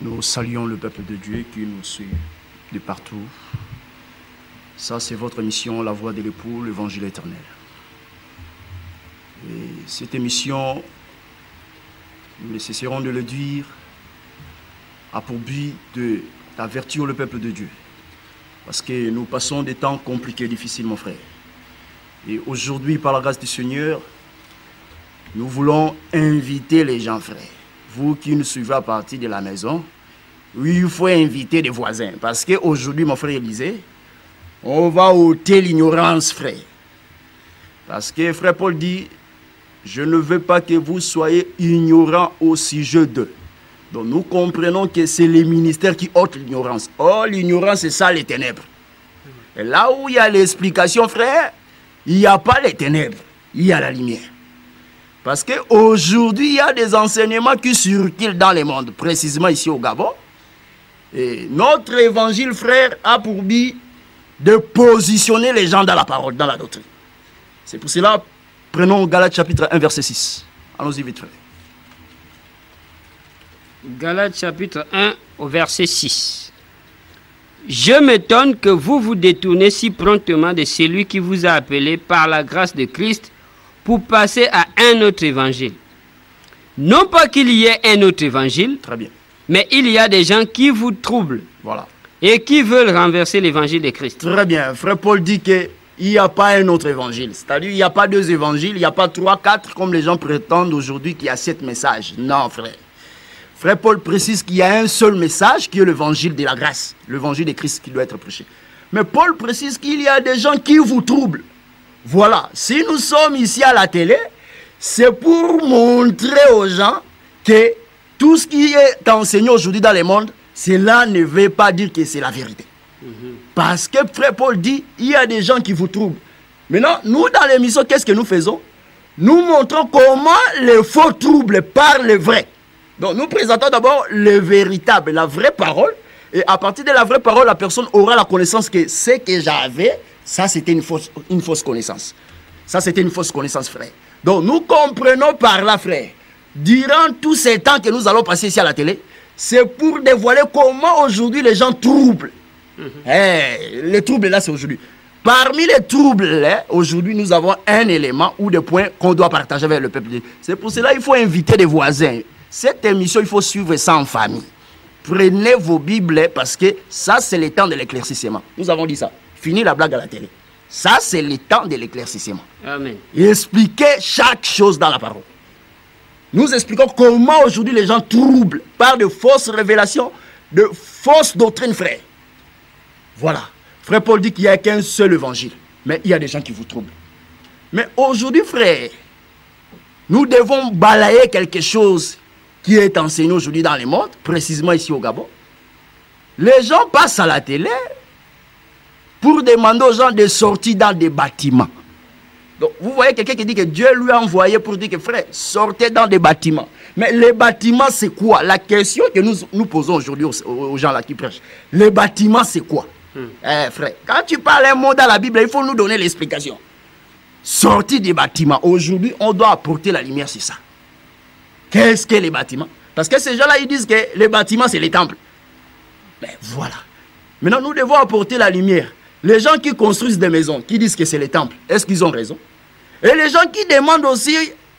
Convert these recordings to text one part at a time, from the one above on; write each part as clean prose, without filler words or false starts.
Nous saluons le peuple de Dieu qui nous suit de partout. Ça, c'est votre émission, La Voix de l'époux, l'Évangile éternel. Et cette émission, nous ne cesserons de le dire, a pour but d'avertir le peuple de Dieu. Parce que nous passons des temps compliqués, difficiles, mon frère. Et aujourd'hui, par la grâce du Seigneur, nous voulons inviter les gens, frères. Vous qui nous suivez à partir de la maison, oui, il faut inviter des voisins. Parce qu'aujourd'hui, mon frère Élisée, on va ôter l'ignorance, frère. Parce que frère Paul dit, je ne veux pas que vous soyez ignorants au sujet d'eux. Donc nous comprenons que c'est les ministères qui ôtent l'ignorance. Oh, l'ignorance, c'est ça les ténèbres. Et là où il y a l'explication, frère, il n'y a pas les ténèbres, il y a la lumière. Parce qu'aujourd'hui, il y a des enseignements qui circulent dans le monde, précisément ici au Gabon. Et notre évangile, frère, a pour but de positionner les gens dans la parole, dans la doctrine. C'est pour cela, prenons Galates chapitre 1, verset 6. Allons-y vite, frère. Galates chapitre 1, au verset 6. Je m'étonne que vous vous détournez si promptement de celui qui vous a appelé par la grâce de Christ pour passer à un autre évangile. Non pas qu'il y ait un autre évangile, très bien, mais il y a des gens qui vous troublent. Voilà. Et qui veulent renverser l'évangile de Christ. Très bien. Frère Paul dit qu'il n'y a pas un autre évangile. C'est-à-dire qu'il n'y a pas deux évangiles, il n'y a pas 3, 4 comme les gens prétendent aujourd'hui qu'il y a 7 messages. Non, frère. Frère Paul précise qu'il y a un seul message qui est l'évangile de la grâce, l'évangile de Christ qui doit être prêché. Mais Paul précise qu'il y a des gens qui vous troublent. Voilà. Si nous sommes ici à la télé, c'est pour montrer aux gens que tout ce qui est enseigné aujourd'hui dans le monde, cela ne veut pas dire que c'est la vérité. Parce que frère Paul dit, il y a des gens qui vous troublent. Maintenant, nous dans l'émission, qu'est-ce que nous faisons? Nous montrons comment les faux troublent par le vrai. Donc nous présentons d'abord le véritable, la vraie parole. Et à partir de la vraie parole, la personne aura la connaissance que ce que j'avais, ça c'était une fausse connaissance. Ça c'était une fausse connaissance, frère. Donc nous comprenons par là, frère, durant tous ces temps que nous allons passer ici à la télé, c'est pour dévoiler comment aujourd'hui les gens troublent. Les troubles là, c'est aujourd'hui. Parmi les troubles, aujourd'hui, nous avons un élément ou des points qu'on doit partager avec le peuple. C'est pour cela qu'il faut inviter des voisins. Cette émission, il faut suivre ça en famille. Prenez vos Bibles parce que ça, c'est le temps de l'éclaircissement. Nous avons dit ça. Fini la blague à la télé. Ça, c'est le temps de l'éclaircissement. Amen. Et expliquez chaque chose dans la parole. Nous expliquons comment aujourd'hui les gens troublent par de fausses révélations, de fausses doctrines, frère. Voilà. Frère Paul dit qu'il n'y a qu'un seul évangile. Mais il y a des gens qui vous troublent. Mais aujourd'hui, frère, nous devons balayer quelque chose qui est enseigné aujourd'hui dans le monde, précisément ici au Gabon. Les gens passent à la télé pour demander aux gens de sortir dans des bâtiments. Donc, vous voyez quelqu'un qui dit que Dieu lui a envoyé pour dire que frère, sortez dans des bâtiments. Mais les bâtiments, c'est quoi? La question que nous posons aujourd'hui aux gens là qui prêchent. Les bâtiments, c'est quoi? Frère, quand tu parles un mot dans la Bible, il faut nous donner l'explication. Sortir des bâtiments. Aujourd'hui, on doit apporter la lumière sur ça. Qu'est-ce que les bâtiments? Parce que ces gens-là, ils disent que les bâtiments, c'est les temples. Mais voilà. Maintenant, nous devons apporter la lumière. Les gens qui construisent des maisons, qui disent que c'est les temples, est-ce qu'ils ont raison? Et les gens qui demandent aussi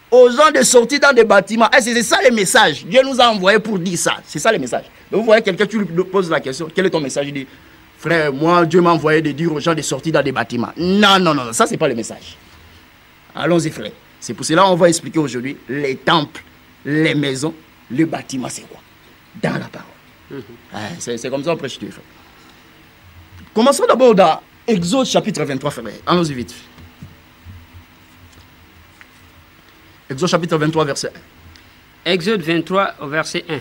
aux gens de sortir dans des bâtiments, c'est ça le message. Dieu nous a envoyé pour dire ça. C'est ça le message. Donc vous voyez quelqu'un, tu lui poses la question, quel est ton message? Il dit, frère, moi, Dieu m'a envoyé de dire aux gens de sortir dans des bâtiments. Non, non, non, ça, c'est pas le message. Allons-y, frère. C'est pour cela qu'on va expliquer aujourd'hui les temples, les maisons, les bâtiments, c'est quoi? Dans la parole. C'est comme ça qu'on prêche Dieu, frère. Commençons d'abord dans Exode chapitre 23, frère. Allons-y vite. Exode chapitre 23, verset 1. Exode 23, au verset 1.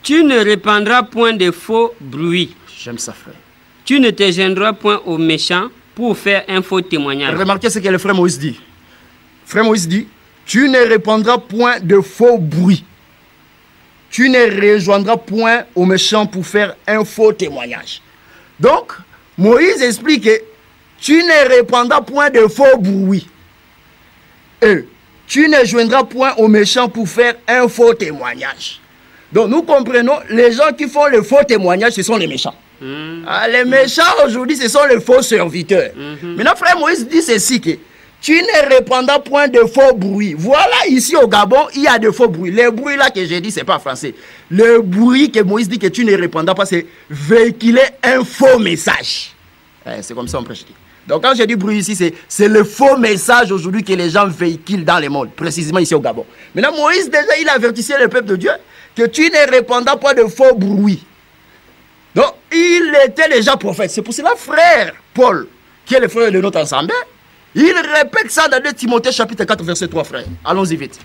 Tu ne répandras point de faux bruits. J'aime ça, frère. Tu ne te gêneras point aux méchants pour faire un faux témoignage. Remarquez ce que le frère Moïse dit. Frère Moïse dit, tu ne répandras point de faux bruits. Tu ne rejoindras point aux méchants pour faire un faux témoignage. Donc, Moïse explique que tu ne répandras point de faux bruits. Et tu ne joindras point aux méchants pour faire un faux témoignage. Donc nous comprenons, les gens qui font le faux témoignage, ce sont les méchants. Les méchants aujourd'hui, ce sont les faux serviteurs. Maintenant, frère Moïse dit ceci, que tu ne répandras point de faux bruits. Voilà, ici au Gabon, il y a de faux bruits. Les bruits là que j'ai dit, ce n'est pas français. Le bruit que Moïse dit que tu ne répandras pas, c'est véhiculer un faux message. C'est comme ça on prêche. Donc quand j'ai dit bruit ici, c'est le faux message aujourd'hui que les gens véhiculent dans le monde, précisément ici au Gabon. Maintenant, Moïse, déjà, il avertissait le peuple de Dieu que tu ne répandras pas de faux bruits. Donc, il était déjà prophète. C'est pour cela, frère Paul, qui est le frère de notre ensemble, il répète ça dans 2 Timothée chapitre 4, verset 3, frère. Allons-y vite.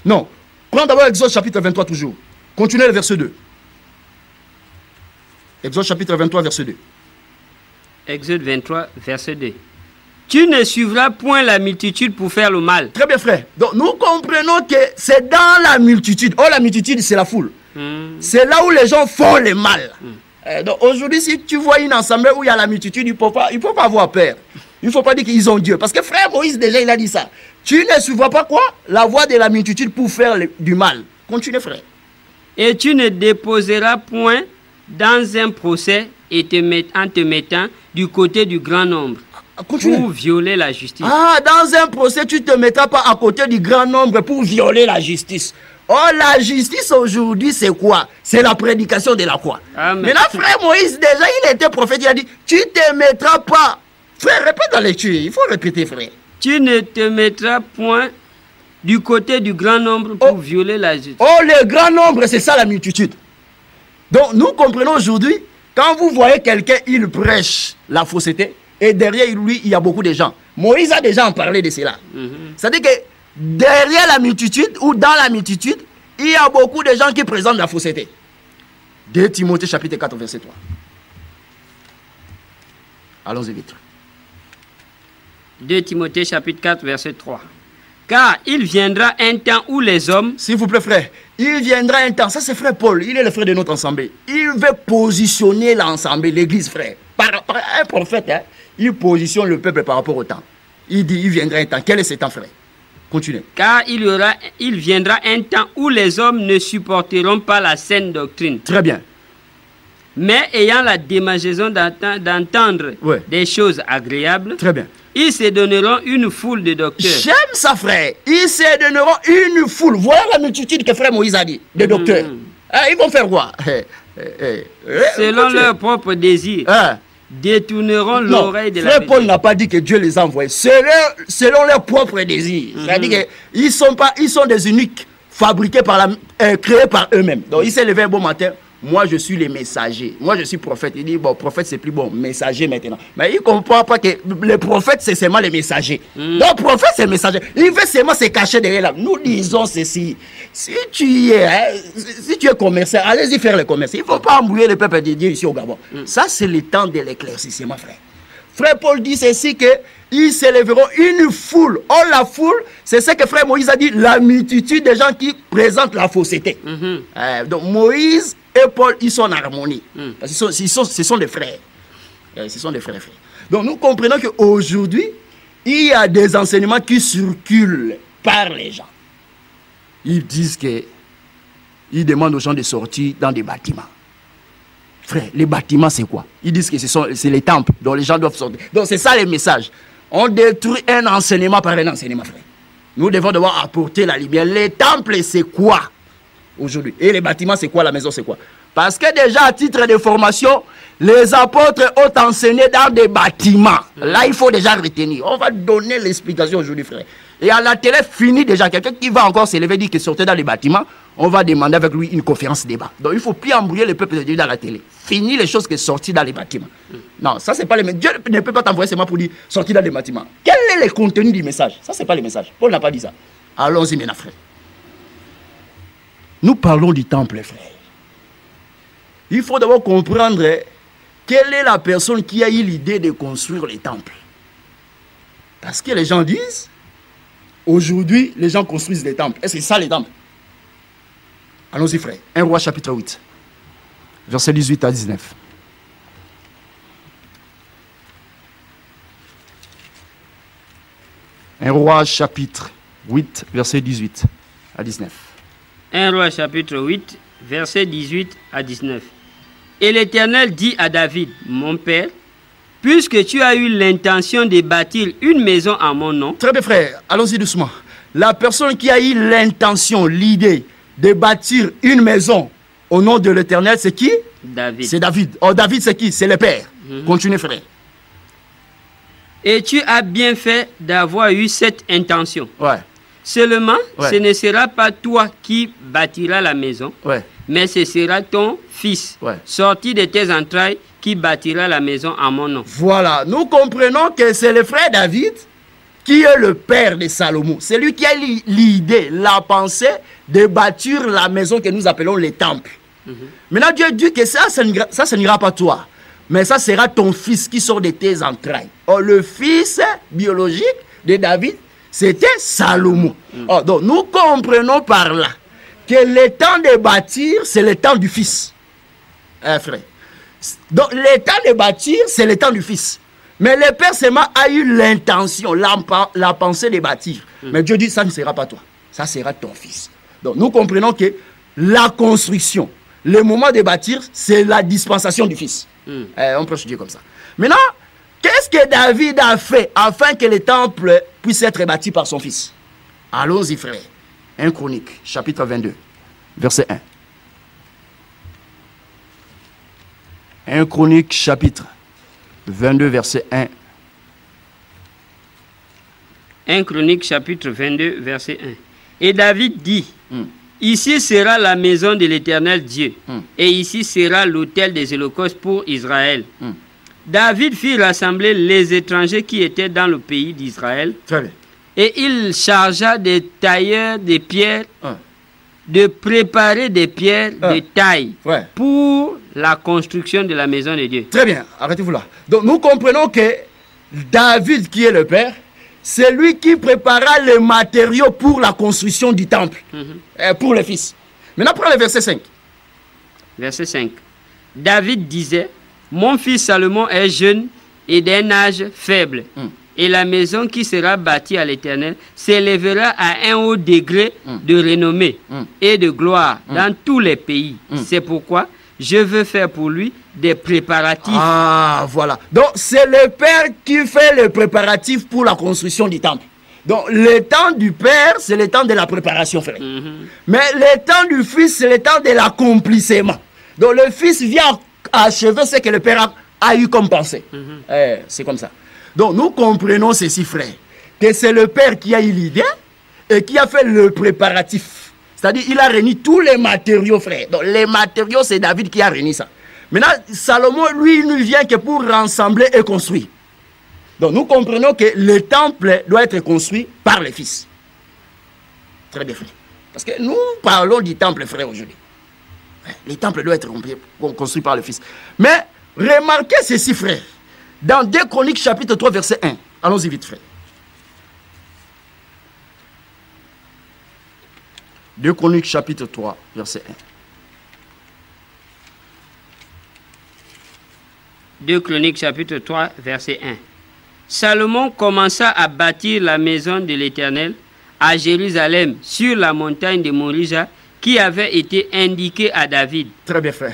Non, prends d'abord Exode chapitre 23 toujours. Continuez le verset 2. Exode chapitre 23, verset 2. Exode 23, verset 2. Tu ne suivras point la multitude pour faire le mal. Très bien, frère. Donc, nous comprenons que c'est dans la multitude. Oh, la multitude, c'est la foule. C'est là où les gens font le mal. Donc, aujourd'hui, si tu vois une assemblée où il y a la multitude, il ne faut pas avoir peur. Il ne faut pas dire qu'ils ont Dieu. Parce que frère Moïse, déjà, il a dit ça. Tu ne suivras pas quoi? La voie de la multitude pour faire du mal. Continue, frère. Et tu ne déposeras point dans un procès en te mettant du côté du grand nombre. Continue. Pour violer la justice. Dans un procès, tu ne te mettras pas à côté du grand nombre pour violer la justice. Oh, la justice aujourd'hui, c'est quoi? C'est la prédication de la croix. Maintenant, frère Moïse, déjà, il était prophète, il a dit, tu ne te mettras pas. Frère, répète la lecture, il faut répéter, frère. Tu ne te mettras point du côté du grand nombre pour violer la justice. Oh, le grand nombre, c'est ça la multitude. Donc, nous comprenons aujourd'hui, quand vous voyez quelqu'un, il prêche la fausseté, et derrière lui, il y a beaucoup de gens. Moïse a déjà en parlé de cela. C'est-à-dire que derrière la multitude, ou dans la multitude, il y a beaucoup de gens qui présentent la fausseté. 2 Timothée chapitre 4, verset 3. Allons-y vite. 2 Timothée chapitre 4, verset 3. Car il viendra un temps où les hommes... S'il vous plaît, frère. Il viendra un temps. Ça, c'est frère Paul. Il est le frère de notre ensemble. Il veut positionner l'ensemble, l'église, frère. Par un prophète, hein, il positionne le peuple par rapport au temps. Il dit, il viendra un temps. Quel est ce temps, frère? Continuez. Car il viendra un temps où les hommes ne supporteront pas la saine doctrine. Très bien. Mais ayant la démangeaison d'entendre des choses agréables. Très bien. Ils se donneront une foule de docteurs. J'aime ça, frère. Ils se donneront une foule. Voilà la multitude que frère Moïse a dit, de docteurs. Ils vont faire quoi? Selon leur propre désir. Détourneront l'oreille de la frère Paul n'a pas dit que Dieu les a envoyés. Selon leur propre désir. C'est-à-dire qu'ils sont des uniques fabriqués créés par eux-mêmes. Donc il s'est levé un bon matin. Moi, je suis le messager. Moi, je suis prophète. Il dit, bon, prophète, c'est plus bon. Messager maintenant. Mais il ne comprend pas que le prophète, c'est seulement les messagers. Donc, prophète, c'est le messager. Il veut seulement se cacher derrière là. Nous disons ceci. Si tu es commerçant, allez-y faire le commerce. Il ne faut pas embrouiller le peuple de Dieu ici au Gabon. Ça, c'est le temps de l'éclaircissement, frère. Frère Paul dit ceci que ils s'élèveront une foule. Oh, la foule, c'est ce que frère Moïse a dit, la multitude des gens qui présentent la fausseté. Donc, Moïse et Paul, ils sont en harmonie. Parce que ce sont des frères. Ce sont des frères. Donc, nous comprenons qu'aujourd'hui, il y a des enseignements qui circulent par les gens. Ils disent que ils demandent aux gens de sortir dans des bâtiments. Frère, les bâtiments, c'est quoi? Ils disent que c'est les temples dont les gens doivent sortir. Donc, c'est ça les messages. On détruit un enseignement par un enseignement, frère. Nous devons devoir apporter la lumière. Les temples, c'est quoi aujourd'hui? Et les bâtiments, c'est quoi? La maison, c'est quoi? Parce que déjà, à titre de formation, les apôtres ont enseigné dans des bâtiments. Là, il faut déjà retenir. On va donner l'explication aujourd'hui, frère. Et à la télé, fini déjà. Quelqu'un qui va encore s'élever, dire qu'il sortait dans les bâtiments, on va demander avec lui une conférence débat. Donc, il ne faut plus embrouiller le peuple de Dieu dans la télé. Fini les choses qui sont sorties dans les bâtiments. Non, ça, c'est pas les messages. Dieu ne peut pas t'envoyer seulement pour dire sortir dans les bâtiments. Quel est le contenu du message? Ça, c'est pas le message. Paul n'a pas dit ça. Allons-y maintenant, frère. Nous parlons du temple, frère. Il faut d'abord comprendre quelle est la personne qui a eu l'idée de construire les temples. Parce que les gens disent, aujourd'hui, les gens construisent des temples. Est-ce que c'est ça les temples? Allons-y, frère. 1 Roi chapitre 8, versets 18 à 19. Un Roi chapitre 8, verset 18 à 19. 1 Roi chapitre 8, versets 18 à 19. Et l'Éternel dit à David, mon père, puisque tu as eu l'intention de bâtir une maison en mon nom. Très bien, frère, allons-y doucement. La personne qui a eu l'intention, l'idée de bâtir une maison au nom de l'Éternel, c'est qui? David. C'est David. Oh, David, c'est qui? C'est le père. Continue, frère. Et tu as bien fait d'avoir eu cette intention. Ouais. Seulement, Ouais. ce ne sera pas toi qui bâtiras la maison, Ouais. mais ce sera ton fils, Ouais. sorti de tes entrailles, qui bâtira la maison en mon nom. Voilà. Nous comprenons que c'est le frère David qui est le père de Salomon. C'est lui qui a l'idée, la pensée de bâtir la maison que nous appelons le temple. Maintenant, Dieu dit que ça n'ira pas toi. Mais ça sera ton fils qui sort de tes entrailles. Or, le fils biologique de David, c'était Salomon. Or, donc, nous comprenons par là que le temps de bâtir, c'est le temps du fils. Frère. Donc, le temps de bâtir, c'est le temps du fils. Mais le père seulement a eu l'intention, la pensée de bâtir. Mais Dieu dit, ça ne sera pas toi. Ça sera ton fils. Donc, nous comprenons que la construction, le moment de bâtir, c'est la dispensation du fils. On peut se dire comme ça. Maintenant, qu'est-ce que David a fait afin que le temple puisse être bâti par son fils? Allons-y, frère. 1 Chronique, chapitre 22, verset 1. 1 Chronique, chapitre 22, verset 1. 1 Chronique, chapitre 22, verset 1. Et David dit, ici sera la maison de l'Éternel Dieu, et ici sera l'autel des holocaustes pour Israël. David fit rassembler les étrangers qui étaient dans le pays d'Israël, Très bien. et il chargea des tailleurs de pierres de préparer des pierres de taille Ouais. pour la construction de la maison de Dieu. Très bien, arrêtez-vous là. Donc nous comprenons que David, qui est le père, c'est lui qui prépara les matériaux pour la construction du temple, pour le fils. Maintenant, prends le verset 5. Verset 5. David disait, mon fils Salomon est jeune et d'un âge faible, et la maison qui sera bâtie à l'Éternel s'élèvera à un haut degré de renommée et de gloire dans tous les pays. C'est pourquoi je veux faire pour lui des préparatifs. Ah, voilà. Donc, c'est le père qui fait les préparatifs pour la construction du temple. Donc, le temps du père, c'est le temps de la préparation, frère. Mais le temps du fils, c'est le temps de l'accomplissement. Donc, le fils vient achever ce que le père a eu comme pensée. C'est comme ça. Donc, nous comprenons ceci, frère, que c'est le père qui a eu l'idée et qui a fait le préparatif. C'est-à-dire, il a réuni tous les matériaux, frère. Donc, les matériaux, c'est David qui a réuni ça. Maintenant, Salomon, lui, il ne vient que pour rassembler et construire. Donc, nous comprenons que le temple doit être construit par les fils. Très bien, frère. Parce que nous parlons du temple, frère, aujourd'hui. Le temple doit être construit par le fils. Mais, remarquez ceci, frère. Dans 2 Chroniques, chapitre 3, verset 1. Allons-y vite, frère. 2 Chroniques, chapitre 3, verset 1. 2 Chroniques, chapitre 3, verset 1. Salomon commença à bâtir la maison de l'Éternel à Jérusalem, sur la montagne de Morija, qui avait été indiquée à David. Très bien, frère.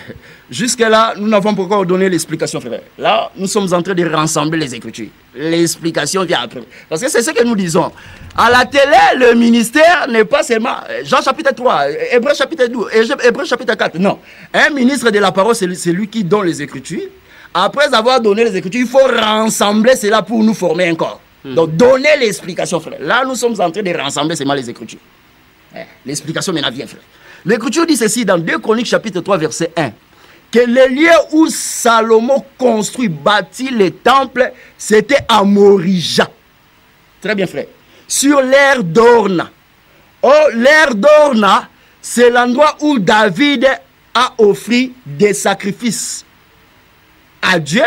Jusque-là, nous n'avons pas encore donné l'explication, frère. Là, nous sommes en train de rassembler les Écritures. L'explication vient après. Parce que c'est ce que nous disons. À la télé, le ministère n'est pas seulement Jean chapitre 3, Hébreux chapitre 12, Hébreux chapitre 4. Non. Un ministre de la parole, c'est lui qui donne les Écritures. Après avoir donné les Écritures, il faut rassembler cela pour nous former un corps. Donc, donner l'explication, frère. Là, nous sommes en train de rassembler seulement les Écritures. L'explication maintenant vient, frère. L'Écriture dit ceci dans 2 Chroniques chapitre 3 verset 1. Que le lieu où Salomon construit, bâtit le temple, c'était à Morija. Très bien, frère. Sur l'aire d'Orna. Oh, l'aire d'Orna, c'est l'endroit où David a offert des sacrifices à Dieu.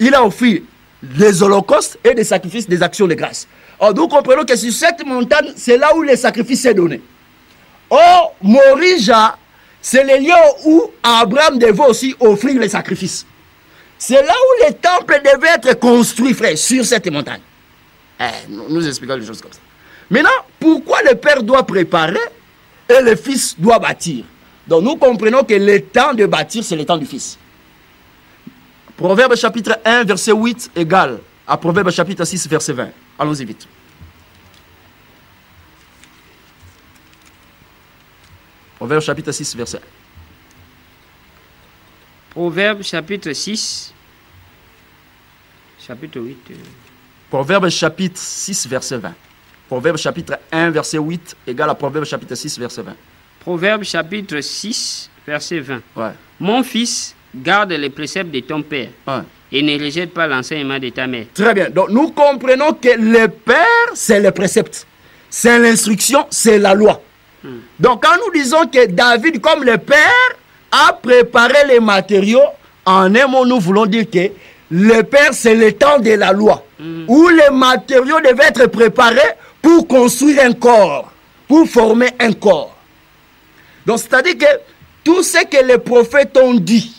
Il a offert des holocaustes et des sacrifices, des actions de grâce. Or, nous comprenons que sur cette montagne, c'est là où les sacrifices sont donnés. Or, Morija, c'est le lieu où Abraham devait aussi offrir les sacrifices. C'est là où le temple devait être construit, frère, sur cette montagne. Nous expliquons les choses comme ça. Maintenant, pourquoi le père doit préparer et le Fils doit bâtir. Donc nous comprenons que le temps de bâtir, c'est le temps du Fils. Proverbe chapitre 1, verset 8 égale à Proverbe chapitre 6, verset 20. Allons-y vite. Proverbe chapitre 6, verset 1. Proverbe chapitre 6, chapitre 8. Proverbe chapitre 6, verset 20. Proverbe chapitre 1, verset 8 égale à Proverbe chapitre 6, verset 20. Proverbe chapitre 6, verset 20. Ouais. Mon fils, garde les préceptes de ton père Ouais. et ne rejette pas l'enseignement de ta mère. Très bien. Donc nous comprenons que le Père, c'est le précepte. C'est l'instruction, c'est la loi. Donc quand nous disons que David, comme le Père, a préparé les matériaux, en un mot, nous voulons dire que le Père, c'est le temps de la loi, où les matériaux devaient être préparés pour construire un corps, pour former un corps. Donc c'est-à-dire que tout ce que les prophètes ont dit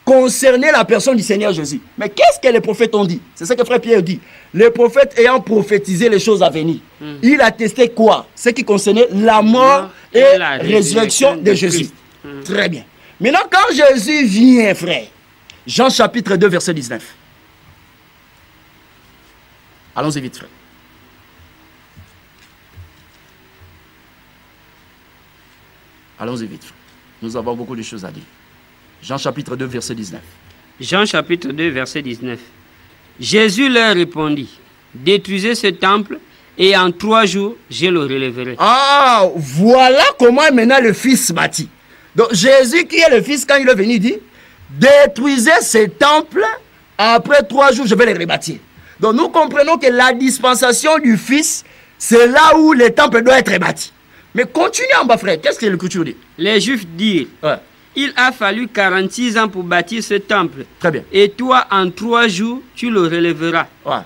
concernait la personne du Seigneur Jésus. Mais qu'est-ce que les prophètes ont dit? C'est ce que frère Pierre dit. Les prophètes ayant prophétisé les choses à venir, il a testé quoi? Ce qui concernait la mort et la résurrection de Jésus. Très bien. Maintenant, quand Jésus vient, frère, Jean chapitre 2, verset 19. Allons-y vite, frère. Allons-y vite, frère. Nous avons beaucoup de choses à dire. Jean chapitre 2, verset 19. Jean chapitre 2, verset 19. Jésus leur répondit, détruisez ce temple et en 3 jours, je le relèverai. Ah, voilà comment maintenant le Fils bâtit. Donc Jésus qui est le Fils, quand il est venu, il dit, détruisez ce temple, après 3 jours, je vais le rebâtir. Donc nous comprenons que la dispensation du Fils, c'est là où le temple doit être bâti. Mais continuez en bas, frère, qu'est-ce que l'Écriture dit? Les Juifs dirent, Ouais. il a fallu 46 ans pour bâtir ce temple. Très bien. Et toi, en 3 jours, tu le relèveras. Ouais.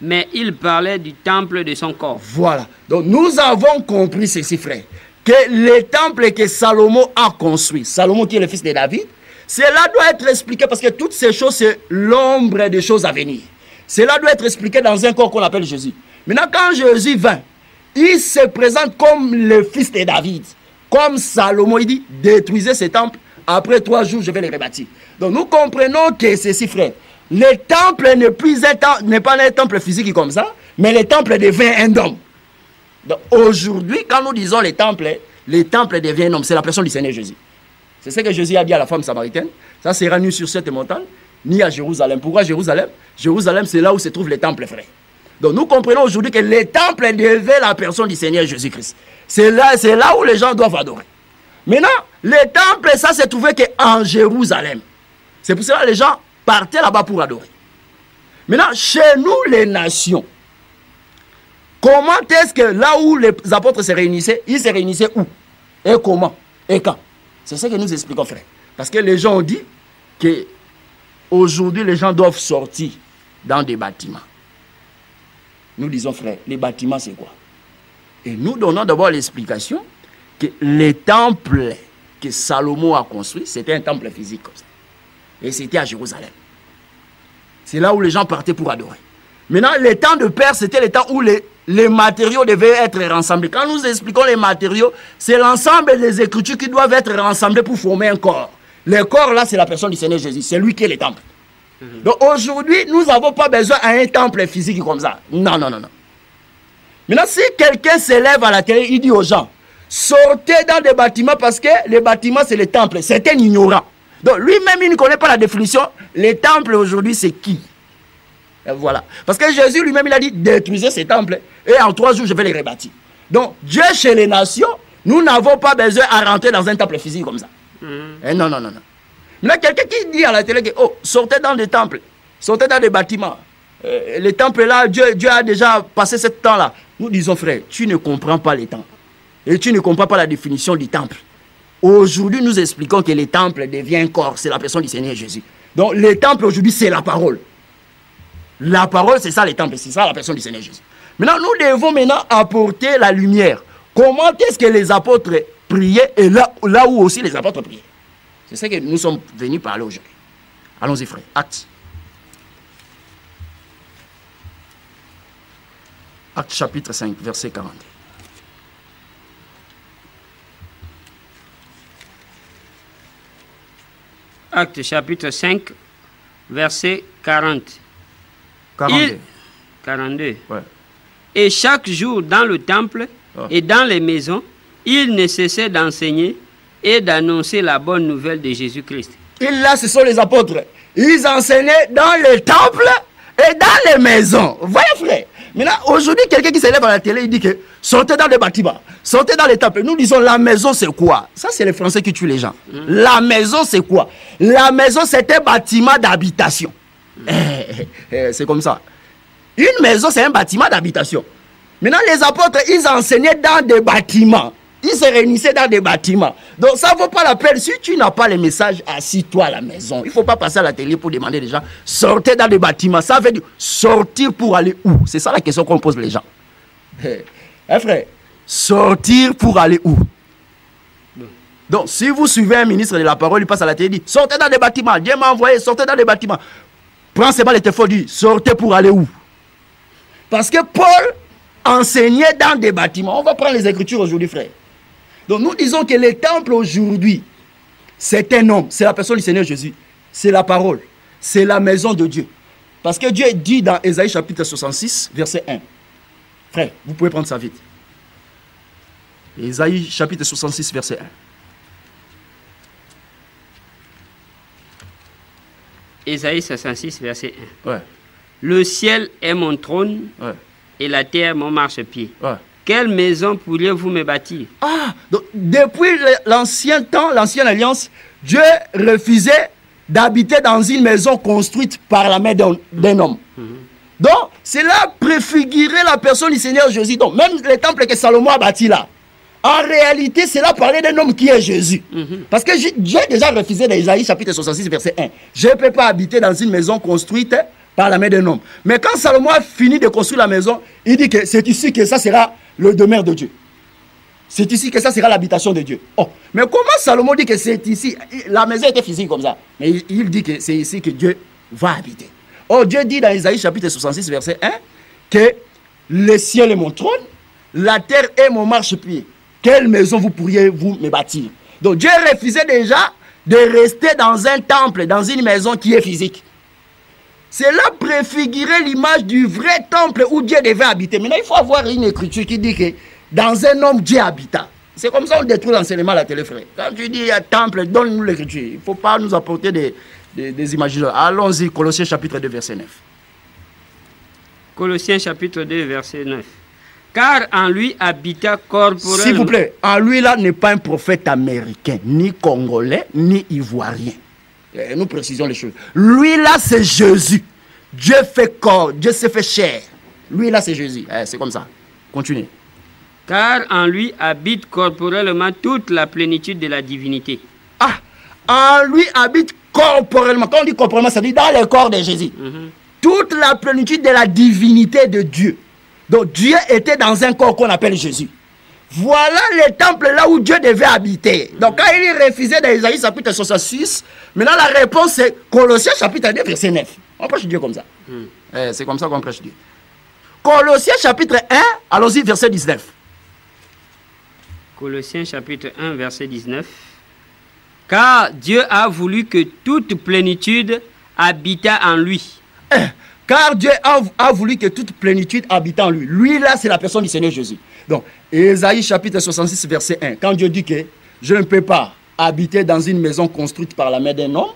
Mais il parlait du temple de son corps. Voilà. Donc nous avons compris ceci, frère, que le temple que Salomon a construit, Salomon qui est le fils de David, cela doit être expliqué parce que toutes ces choses, c'est l'ombre des choses à venir. Cela doit être expliqué dans un corps qu'on appelle Jésus. Maintenant, quand Jésus vint, il se présente comme le fils de David. Comme Salomon, il dit, détruisez ce temple, après 3 jours, je vais le rebâtir. Donc nous comprenons que ceci, frère, le temple n'est pas un temple physique comme ça, mais le temple devient un homme. Donc aujourd'hui, quand nous disons le temple devient un homme, c'est la personne du Seigneur Jésus. C'est ce que Jésus a dit à la femme samaritaine. Ça sera nu sur cette montagne, ni à Jérusalem. Pourquoi Jérusalem? Jérusalem, c'est là où se trouve le temple, frère. Donc nous comprenons aujourd'hui que le temple devait la personne du Seigneur Jésus-Christ. C'est là où les gens doivent adorer. Maintenant, le temple, ça s'est trouvé qu'en Jérusalem. C'est pour cela que les gens partaient là-bas pour adorer. Maintenant, chez nous, les nations, comment est-ce que là où les apôtres se réunissaient, ils se réunissaient où? Et comment? Et quand? C'est ce que nous expliquons, frère. Parce que les gens ont dit que aujourd'hui, les gens doivent sortir dans des bâtiments. Nous disons, frère, les bâtiments, c'est quoi? Et nous donnons d'abord l'explication que les temples que Salomon a construits, c'était un temple physique comme ça. Et c'était à Jérusalem. C'est là où les gens partaient pour adorer. Maintenant, le temps de Père, c'était le temps où les matériaux devaient être rassemblés. Quand nous expliquons les matériaux, c'est l'ensemble des Écritures qui doivent être rassemblées pour former un corps. Le corps, là, c'est la personne du Seigneur Jésus. C'est lui qui est le temple. Donc aujourd'hui, nous n'avons pas besoin d'un temple physique comme ça. Non, non, non, non. Maintenant, si quelqu'un s'élève à la télé, il dit aux gens, sortez dans des bâtiments parce que les bâtiments, c'est le temple. C'est un ignorant. Donc lui-même, il ne connaît pas la définition. Les temples aujourd'hui, c'est qui? Et voilà. Parce que Jésus lui-même, il a dit, détruisez ces temples et en 3 jours, je vais les rebâtir. Donc Dieu chez les nations, nous n'avons pas besoin à rentrer dans un temple physique comme ça. Et non, non, non, non. Maintenant, quelqu'un qui dit à la télé que, oh, sortez dans des temples, sortez dans des bâtiments. Les temples là, Dieu a déjà passé ce temps-là. Nous disons, frère, tu ne comprends pas les temples. Et tu ne comprends pas la définition du temple. Aujourd'hui, nous expliquons que le temple devient un corps, c'est la personne du Seigneur Jésus. Donc, le temple aujourd'hui, c'est la parole. La parole, c'est ça les temples, c'est ça la personne du Seigneur Jésus. Maintenant, nous devons maintenant apporter la lumière. Comment est-ce que les apôtres priaient et là où aussi les apôtres priaient? C'est ce que nous sommes venus parler aujourd'hui. Allons-y, frère. Actes. Actes chapitre 5, verset 40. Actes chapitre 5, verset 40. 42. 42. Ouais. Et chaque jour dans le temple et dans les maisons, il ne cessait d'enseigner et d'annoncer la bonne nouvelle de Jésus-Christ. Et là, ce sont les apôtres. Ils enseignaient dans le temple et dans les maisons. Voyez, frère. Maintenant, aujourd'hui, quelqu'un qui s'élève à la télé, il dit que sortez dans les bâtiments, sortez dans les temples. Nous disons, la maison, c'est quoi? Ça, c'est les Français qui tuent les gens. La maison, c'est quoi? La maison, c'est un bâtiment d'habitation. C'est comme ça. Une maison, c'est un bâtiment d'habitation. Maintenant, les apôtres, ils enseignaient dans des bâtiments. Ils se réunissaient dans des bâtiments. Donc, ça ne vaut pas la peine. Si tu n'as pas les messages, assis-toi à la maison. Il ne faut pas passer à la télé pour demander aux gens, sortez dans des bâtiments. Ça veut dire sortir pour aller où? C'est ça la question qu'on pose les gens. Frère, sortir pour aller où? Donc, si vous suivez un ministre de la parole, il passe à la télé, il dit, sortez dans des bâtiments. Dieu m'a envoyé, sortez dans des bâtiments. Prends seulement les téléphones, dit, sortez pour aller où? Parce que Paul enseignait dans des bâtiments. On va prendre les Écritures aujourd'hui, frère. Donc nous disons que le temple aujourd'hui, c'est un homme, c'est la personne du Seigneur Jésus, c'est la parole, c'est la maison de Dieu. Parce que Dieu dit dans Ésaïe chapitre 66, verset 1. Frère, vous pouvez prendre ça vite. Ésaïe chapitre 66, verset 1. Ésaïe 66, verset 1. Ouais. Le ciel est mon trône et la terre mon marchepied. Quelle maison pourriez-vous me bâtir? Donc depuis l'ancien temps, l'ancienne alliance, Dieu refusait d'habiter dans une maison construite par la main d'un homme. Donc, cela préfigurait la personne du Seigneur Jésus. Donc, même le temple que Salomon a bâti là, en réalité, cela parlait d'un homme qui est Jésus. Parce que Dieu a déjà refusé dans Isaïe chapitre 66, verset 1. Je ne peux pas habiter dans une maison construite par la main d'un homme. Mais quand Salomon a fini de construire la maison, il dit que c'est ici que ça sera le demeure de Dieu. C'est ici que ça sera l'habitation de Dieu. Oh, mais comment Salomon dit que c'est ici? La maison était physique comme ça. Mais il dit que c'est ici que Dieu va habiter. Oh, Dieu dit dans Isaïe chapitre 66, verset 1, que le ciel est mon trône, la terre est mon marchepied. Quelle maison vous pourriez-vous me bâtir? Donc Dieu refusait déjà de rester dans un temple, dans une maison qui est physique. Cela préfigurait l'image du vrai temple où Dieu devait habiter. Maintenant, il faut avoir une écriture qui dit que dans un homme, Dieu habita. C'est comme ça qu'on détruit l'enseignement à la télé, frère. Quand tu dis temple, donne-nous l'écriture. Il ne faut pas nous apporter des images. Allons-y, Colossiens chapitre 2, verset 9. Colossiens chapitre 2, verset 9. Car en lui habita corporellement. S'il vous plaît, en lui là n'est pas un prophète américain, ni congolais, ni ivoirien. Nous précisons les choses. Lui là c'est Jésus. Dieu fait corps, Dieu s'est fait chair. Lui là c'est Jésus. C'est comme ça. Continuez. Car en lui habite corporellement toute la plénitude de la divinité. En lui habite corporellement. Quand on dit corporellement, ça dit dans le corps de Jésus. Toute la plénitude de la divinité de Dieu. Donc Dieu était dans un corps qu'on appelle Jésus. Voilà le temple là où Dieu devait habiter. Donc quand il refusait dans Isaïe chapitre 66, maintenant la réponse c'est Colossiens chapitre 2 verset 9. On prêche Dieu comme ça. C'est comme ça qu'on prêche Dieu. Colossiens chapitre 1, allons-y verset 19. Colossiens chapitre 1 verset 19. Car Dieu a voulu que toute plénitude habitât en lui. Car Dieu a voulu que toute plénitude habite en lui. Lui là c'est la personne du Seigneur Jésus. Donc, Ésaïe chapitre 66, verset 1. Quand Dieu dit que je ne peux pas habiter dans une maison construite par la main d'un homme,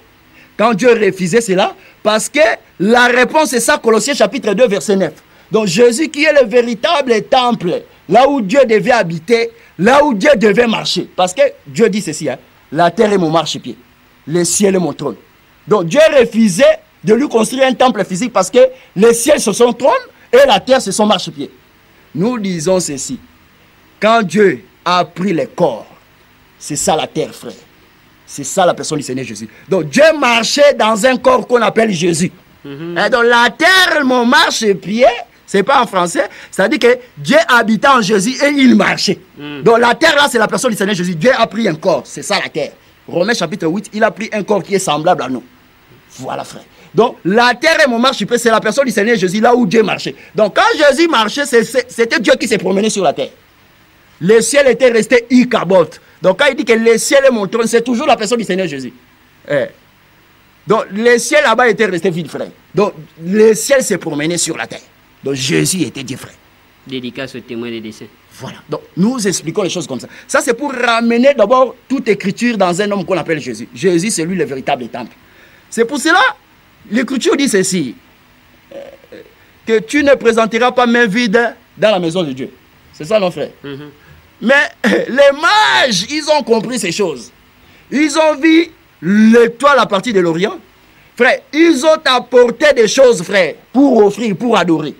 quand Dieu refusait cela, parce que la réponse est ça, Colossiens chapitre 2, verset 9. Donc, Jésus qui est le véritable temple, là où Dieu devait habiter, là où Dieu devait marcher. Parce que Dieu dit ceci, la terre est mon marchepied, le ciel est mon trône. Donc, Dieu refusait de lui construire un temple physique parce que le ciel c'est son trône et la terre c'est son marchepied. Nous disons ceci. Quand Dieu a pris les corps, c'est ça la terre, frère. C'est ça la personne du Seigneur Jésus. Donc Dieu marchait dans un corps qu'on appelle Jésus. Et donc la terre, mon marchepied, c'est pas en français, c'est-à-dire que Dieu habitait en Jésus et il marchait. Donc la terre là, c'est la personne du Seigneur Jésus. Dieu a pris un corps, c'est ça la terre. Romains chapitre 8, il a pris un corps qui est semblable à nous. Voilà, frère. Donc, la terre est mon marchepied, c'est la personne du Seigneur Jésus, là où Dieu marchait. Donc, quand Jésus marchait, c'était Dieu qui s'est promené sur la terre. Le ciel était resté Ichabod. Donc, quand il dit que le ciel est mon trône, c'est toujours la personne du Seigneur Jésus. Donc, le ciel là-bas était resté vide, frère. Donc, le ciel s'est promené sur la terre. Donc, Jésus était Dieu, frère. Dédicace au témoin des desseins. Voilà. Donc, nous expliquons les choses comme ça. Ça, c'est pour ramener d'abord toute écriture dans un homme qu'on appelle Jésus. Jésus, c'est lui le véritable temple. C'est pour cela, l'écriture dit ceci, que tu ne présenteras pas main vide dans la maison de Dieu. C'est ça, non, frère? Mais les mages, ils ont compris ces choses. Ils ont vu l'étoile à partir de l'Orient. Frère, ils ont apporté des choses, frère, pour offrir, pour adorer.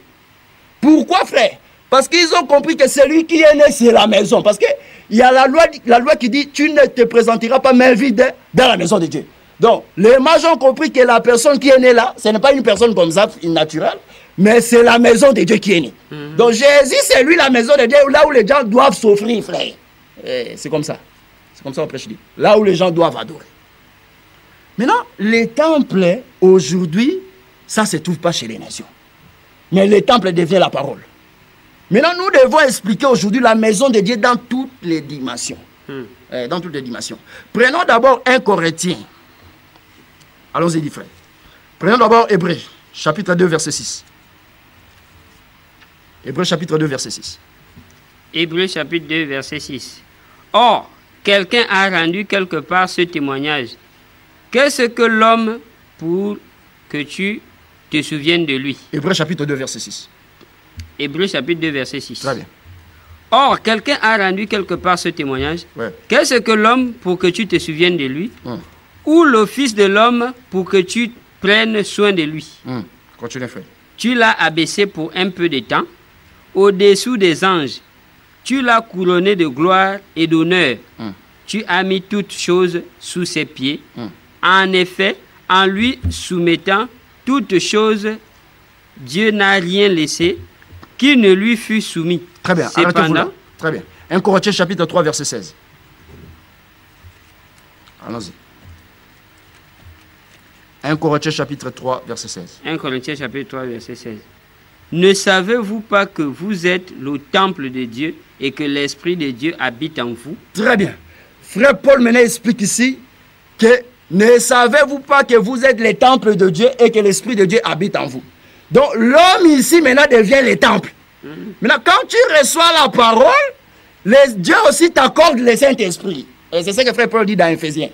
Pourquoi, frère? Parce qu'ils ont compris que celui qui est né, c'est la maison. Parce qu'il y a la loi qui dit, tu ne te présenteras pas main vide dans la maison de Dieu. Donc, les mages ont compris que la personne qui est née là, ce n'est pas une personne comme ça, naturelle, mais c'est la maison de Dieu qui est née. Donc, Jésus, c'est lui la maison de Dieu, là où les gens doivent s'offrir, frère. C'est comme ça. C'est comme ça qu'on prêche. Là où les gens doivent adorer. Maintenant, les temples, aujourd'hui, ça ne se trouve pas chez les nations. Mais les temples deviennent la parole. Maintenant, nous devons expliquer aujourd'hui la maison de Dieu dans toutes les dimensions. Dans toutes les dimensions. Prenons d'abord 1 Corinthiens. Allons-y, dit frère. Prenons d'abord Hébreux, chapitre 2, verset 6. Hébreux, chapitre 2, verset 6. Hébreux, chapitre 2, verset 6. Or, quelqu'un a rendu quelque part ce témoignage. Qu'est-ce que l'homme pour que tu te souviennes de lui? Hébreux, chapitre 2, verset 6. Hébreux, chapitre 2, verset 6. Très bien. Or, quelqu'un a rendu quelque part ce témoignage. Ouais. Qu'est-ce que l'homme pour que tu te souviennes de lui? Ou le Fils de l'homme pour que tu prennes soin de lui? Continue, frère. Tu l'as abaissé pour un peu de temps, au-dessous des anges. Tu l'as couronné de gloire et d'honneur. Tu as mis toutes choses sous ses pieds. En effet, en lui soumettant toutes choses, Dieu n'a rien laissé qui ne lui fût soumis. Très bien, arrêtez-vous là. Très bien. 1 Corinthiens chapitre 3, verset 16. Allons-y. 1 Corinthiens chapitre 3, verset 16. 1 Corinthiens chapitre 3, verset 16. Ne savez-vous pas que vous êtes le temple de Dieu et que l'Esprit de Dieu habite en vous? Très bien. Frère Paul maintenant explique ici que ne savez-vous pas que vous êtes les temples de Dieu et que l'Esprit de Dieu habite en vous? Donc l'homme ici maintenant devient les temples. Maintenant quand tu reçois la parole, Dieu aussi t'accorde le Saint-Esprit. Et c'est ce que frère Paul dit dans Éphésiens.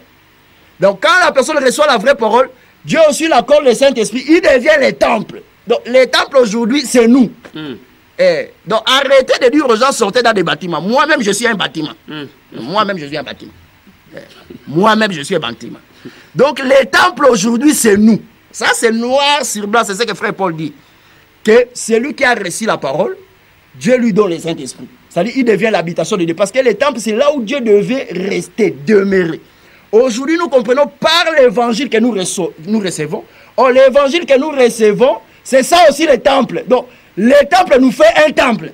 Donc quand la personne reçoit la vraie parole, Dieu aussi l'accorde le Saint-Esprit, il devient les temples. Donc les temples aujourd'hui, c'est nous. Donc arrêtez de dire aux gens sortez dans des bâtiments. Moi-même, je suis un bâtiment. Moi-même, je suis un bâtiment. Moi-même, je suis un bâtiment. Donc les temples aujourd'hui, c'est nous. Ça, c'est noir sur blanc, c'est ce que frère Paul dit. Que celui qui a reçu la parole, Dieu lui donne le Saint-Esprit. C'est-à-dire, il devient l'habitation de Dieu. Parce que les temples, c'est là où Dieu devait rester, demeurer. Aujourd'hui, nous comprenons par l'évangile que nous recevons. Or, l'évangile que nous recevons, c'est ça aussi les temples. Donc, les temples nous fait un temple.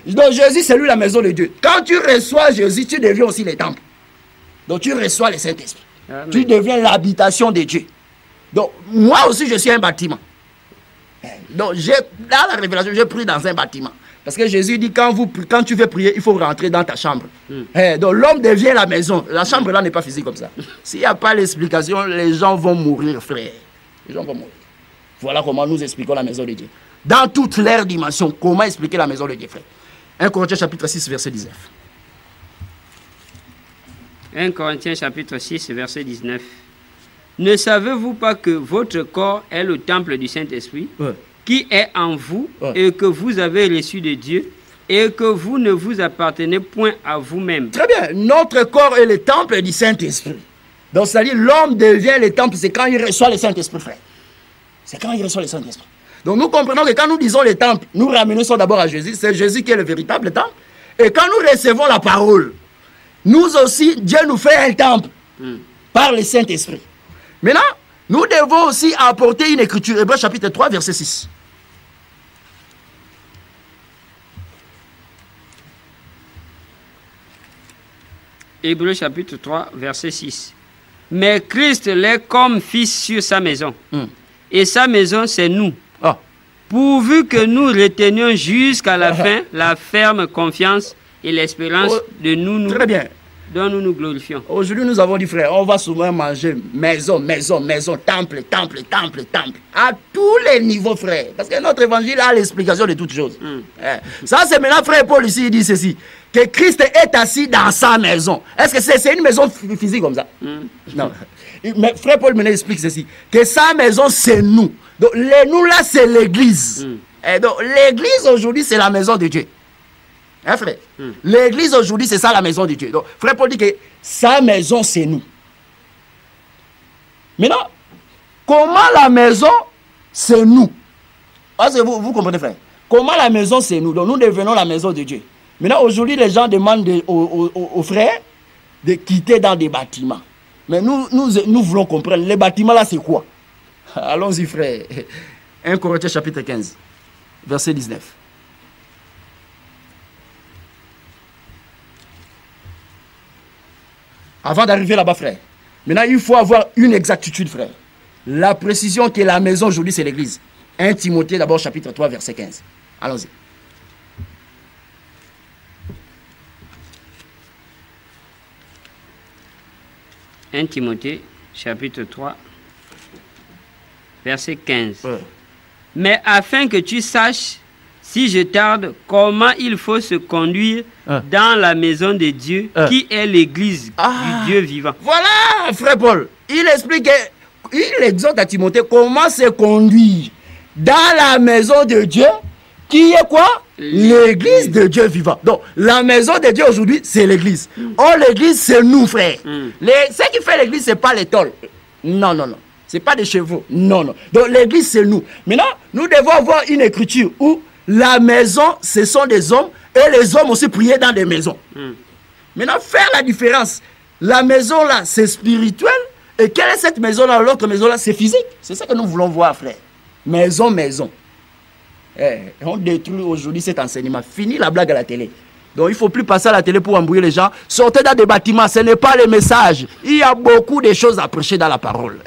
Donc, Jésus, c'est lui la maison de Dieu. Quand tu reçois Jésus, tu deviens aussi les temples. Donc, tu reçois le Saint-Esprit. Tu deviens l'habitation de Dieu. Donc, moi aussi, je suis un bâtiment. Donc, dans la révélation, j'ai pris dans un bâtiment. Parce que Jésus dit, quand tu veux prier, il faut rentrer dans ta chambre. Donc, l'homme devient la maison. La chambre, là, n'est pas physique comme ça. S'il n'y a pas l'explication, les gens vont mourir, frère. Les gens vont mourir. Voilà comment nous expliquons la maison de Dieu. Dans toutes leurs dimensions, comment expliquer la maison de Dieu, frère? 1 Corinthiens chapitre 6, verset 19. 1 Corinthiens chapitre 6, verset 19. Ne savez-vous pas que votre corps est le temple du Saint-Esprit qui est en vous et que vous avez reçu de Dieu et que vous ne vous appartenez point à vous-même? Très bien. Notre corps est le temple du Saint-Esprit. Donc, c'est-à-dire l'homme devient le temple, c'est quand il reçoit le Saint-Esprit, frère. C'est quand il reçoit le Saint-Esprit. Donc, nous comprenons que quand nous disons le temple, nous ramenons ça d'abord à Jésus. C'est Jésus qui est le véritable temple. Et quand nous recevons la parole, nous aussi, Dieu nous fait un temple par le Saint-Esprit. Maintenant, nous devons aussi apporter une écriture. Hébreux chapitre 3, verset 6. Hébreux chapitre 3, verset 6. Mais Christ l'est comme fils sur sa maison. Et sa maison, c'est nous. Pourvu que nous retenions jusqu'à la fin la ferme confiance et l'espérance de nous. Très bien. dont nous nous glorifions. Aujourd'hui, nous avons dit, frère, on va souvent manger maison, maison, maison, temple, temple, temple, temple. À tous les niveaux, frère. Parce que notre évangile a l'explication de toutes choses. Ça, c'est maintenant, frère Paul ici, il dit ceci. Que Christ est assis dans sa maison. Est-ce que c'est une maison physique comme ça? Non. Mais frère Paul maintenant explique ceci. Que sa maison, c'est nous. Donc, les nous là, c'est l'église. Et donc, l'église aujourd'hui, c'est la maison de Dieu. Hein, frère? L'église aujourd'hui, c'est ça la maison de Dieu. Donc, frère Paul dit que sa maison, c'est nous. Maintenant, comment la maison, c'est nous? Parce que vous comprenez, frère? Comment la maison, c'est nous? Donc, nous devenons la maison de Dieu. Maintenant, aujourd'hui, les gens demandent aux frères de quitter dans des bâtiments. Mais nous voulons comprendre. Les bâtiments, là, c'est quoi? Allons-y, frère. 1 Corinthiens chapitre 15, verset 19. Avant d'arriver là-bas, frère, maintenant, il faut avoir une exactitude, frère. La précision que la maison aujourd'hui, c'est l'église. 1 Timothée, d'abord, chapitre 3, verset 15. Allons-y. « 1 Timothée, chapitre 3, verset 15. Mais afin que tu saches, si je tarde, comment il faut se conduire dans la maison de Dieu, qui est l'église du Dieu vivant. » Voilà, frère Paul. Il explique, il exhorte à Timothée comment se conduire dans la maison de Dieu, qui est quoi? L'église de Dieu vivant. Donc, la maison de Dieu aujourd'hui, c'est l'église. Oh, l'église, c'est nous, frère. Ce qui fait l'église, ce n'est pas les tôles. Non, non, non. Ce n'est pas des chevaux. Non, non. Donc, l'église, c'est nous. Maintenant, nous devons avoir une écriture où la maison, ce sont des hommes, et les hommes aussi prier dans des maisons. Maintenant, faire la différence. La maison, là, c'est spirituel. Et quelle est cette maison-là? L'autre maison-là, c'est physique. C'est ça que nous voulons voir, frère. Maison, maison. On détruit aujourd'hui cet enseignement. Fini la blague à la télé. Donc il ne faut plus passer à la télé pour embrouiller les gens. Sortez dans des bâtiments, ce n'est pas les messages. Il y a beaucoup de choses à prêcher dans la parole.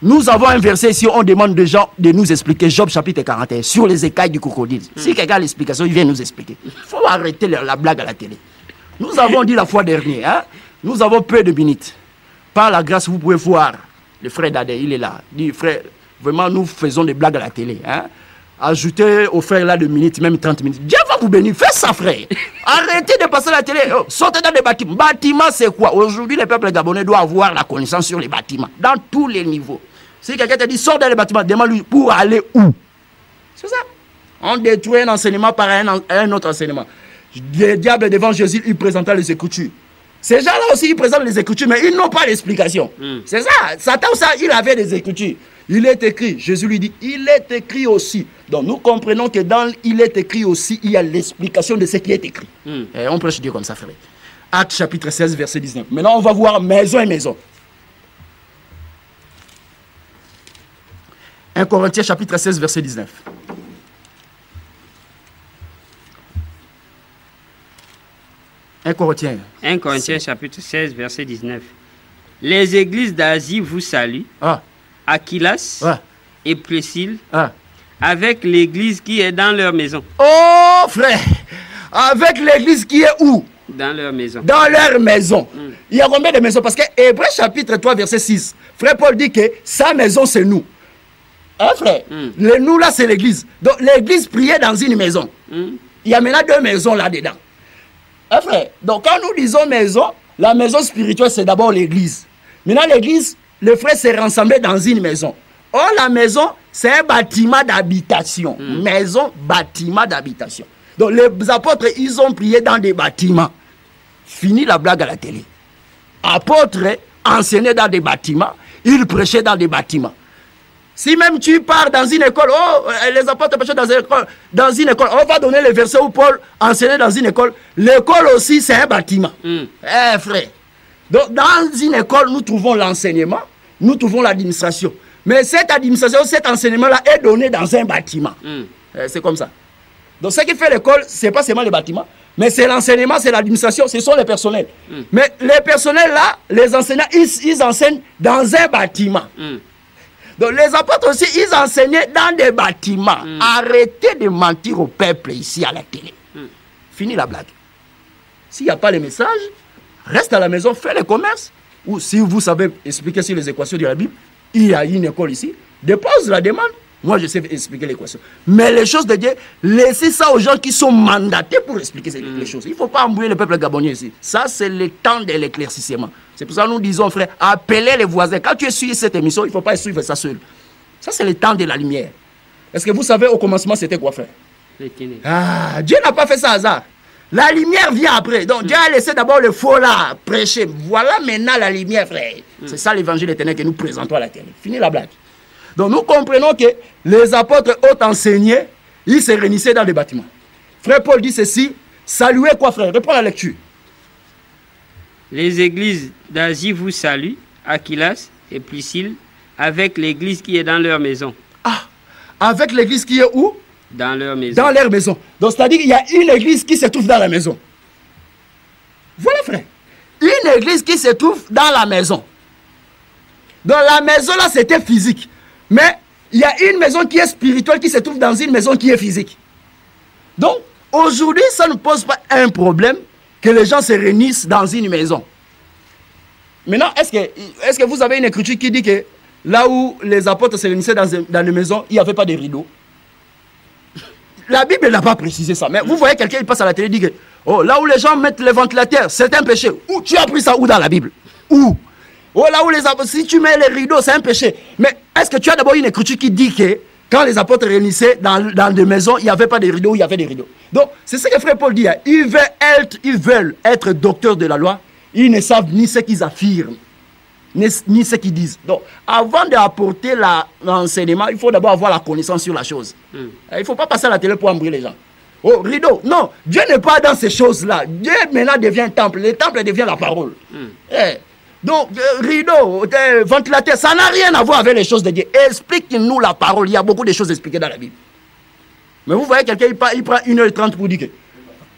Nous avons un verset ici, on demande des gens de nous expliquer. Job chapitre 41, sur les écailles du crocodile. Si quelqu'un a l'explication, il vient nous expliquer. Il faut arrêter la blague à la télé. Nous avons dit la fois dernière, nous avons peu de minutes. Par la grâce, vous pouvez voir. Le frère Dadé, il est là. Il dit, frère, vraiment, nous faisons des blagues à la télé. Ajoutez au frère là de minutes, même 30 minutes. Dieu va vous bénir. Faites ça, frère. Arrêtez de passer la télé. Sortez dans des bâtiments. Bâtiments, c'est quoi? Aujourd'hui, le peuple gabonais doit avoir la connaissance sur les bâtiments. Dans tous les niveaux. Si quelqu'un te dit, sors dans les bâtiments, demande-lui pour aller où? C'est ça. On détruit un enseignement par un autre enseignement. Le diable devant Jésus, il présentait les Écritures. Ces gens-là aussi, ils présentent les Écritures, mais ils n'ont pas d'explication. C'est ça. Satan, ça, il avait des Écritures. Il est écrit, Jésus lui dit, il est écrit aussi. Donc nous comprenons que dans il est écrit aussi, il y a l'explication de ce qui est écrit. Et on prêche Dieu comme ça, frère. Actes chapitre 16, verset 19. Maintenant, on va voir maison et maison. 1 Corinthiens chapitre 16, verset 19. Un Corinthiens chapitre 16, verset 19. Les églises d'Asie vous saluent. Aquilas et Priscille, avec l'église qui est dans leur maison. Oh frère, avec l'église qui est où? Dans leur maison. Dans leur maison. Il y a combien de maisons? Parce que Hébreux chapitre 3 verset 6, frère Paul dit que sa maison c'est nous. Hein frère? Le nous là c'est l'église. Donc l'église priait dans une maison. Il y a maintenant 2 maisons là-dedans. Hein frère? Donc quand nous disons maison, la maison spirituelle c'est d'abord l'église. Maintenant l'église, le frère s'est rassemblé dans une maison. Or, la maison, c'est un bâtiment d'habitation. Maison, bâtiment d'habitation. Donc, les apôtres, ils ont prié dans des bâtiments. Fini la blague à la télé. Apôtres enseignaient dans des bâtiments. Ils prêchaient dans des bâtiments. Si même tu pars dans une école, les apôtres prêchaient dans une école, on va donner le verset où Paul enseignait dans une école. L'école aussi, c'est un bâtiment. Frère. Donc, dans une école, nous trouvons l'enseignement, nous trouvons l'administration. Mais cette administration, cet enseignement-là est donné dans un bâtiment. C'est comme ça. Donc, ce qui fait l'école, ce n'est pas seulement les bâtiments, mais c'est l'enseignement, c'est l'administration, ce sont les personnels. Mais les personnels, là, les enseignants, ils enseignent dans un bâtiment. Donc, les apôtres aussi, ils enseignaient dans des bâtiments. Arrêtez de mentir au peuple ici à la télé. Fini la blague. S'il n'y a pas les messages, Reste à la maison, fais le commerce. Ou si vous savez expliquer sur les équations de la Bible, il y a une école ici, dépose la demande. Moi, je sais expliquer l'équation. Mais les choses de Dieu, laissez ça aux gens qui sont mandatés pour expliquer les choses. Il ne faut pas embrouiller le peuple gabonais ici. Ça, c'est le temps de l'éclaircissement. C'est pour ça que nous disons, frère, appelez les voisins. Quand tu es sur cette émission, il ne faut pas suivre ça seul. Ça, c'est le temps de la lumière. Est-ce que vous savez, au commencement, c'était quoi, frère? Ah, Dieu n'a pas fait ça hasard. La lumière vient après. Donc, Dieu a laissé d'abord le faux là prêcher. Voilà maintenant la lumière, frère. C'est ça l'évangile éternel que nous présentons à la télé. Fini la blague. Donc, nous comprenons que les apôtres ont enseigné, ils se réunissaient dans les bâtiments. Frère Paul dit ceci, saluez quoi, frère? Reprends la lecture. Les églises d'Asie vous saluent, Aquilas et Priscille, avec l'église qui est dans leur maison. Ah, avec l'église qui est où? Dans leur maison. Dans leur maison. Donc, c'est-à-dire qu'il y a une église qui se trouve dans la maison. Voilà, frère. Une église qui se trouve dans la maison. Dans la maison, là, c'était physique. Mais il y a une maison qui est spirituelle qui se trouve dans une maison qui est physique. Donc, aujourd'hui, ça ne pose pas un problème que les gens se réunissent dans une maison. Maintenant, est-ce que vous avez une écriture qui dit que là où les apôtres se réunissaient dans une maison, il n'y avait pas de rideaux? La Bible n'a pas précisé ça. Mais vous voyez quelqu'un, il passe à la télé et dit que oh, là où les gens mettent les ventilateurs, c'est un péché. Où tu as pris ça où dans la Bible? Où? Oh, là où si tu mets les rideaux, c'est un péché. Mais est-ce que tu as d'abord une écriture qui dit que quand les apôtres réunissaient dans des maisons, il n'y avait pas de rideaux, il y avait des rideaux? Donc, c'est ce que frère Paul dit. Hein. Ils veulent être docteurs de la loi. Ils ne savent ni ce qu'ils affirment, ni ce qu'ils disent. Donc, avant d'apporter l'enseignement, il faut d'abord avoir la connaissance sur la chose. Il ne faut pas passer à la télé pour embrouiller les gens. Oh, rideau. Non, Dieu n'est pas dans ces choses-là. Dieu maintenant devient un temple. Le temple devient la parole. Donc, rideau, ventilateur, ça n'a rien à voir avec les choses de Dieu. Explique-nous la parole. Il y a beaucoup de choses expliquées dans la Bible. Mais vous voyez quelqu'un, il prend 1h30 pour dire que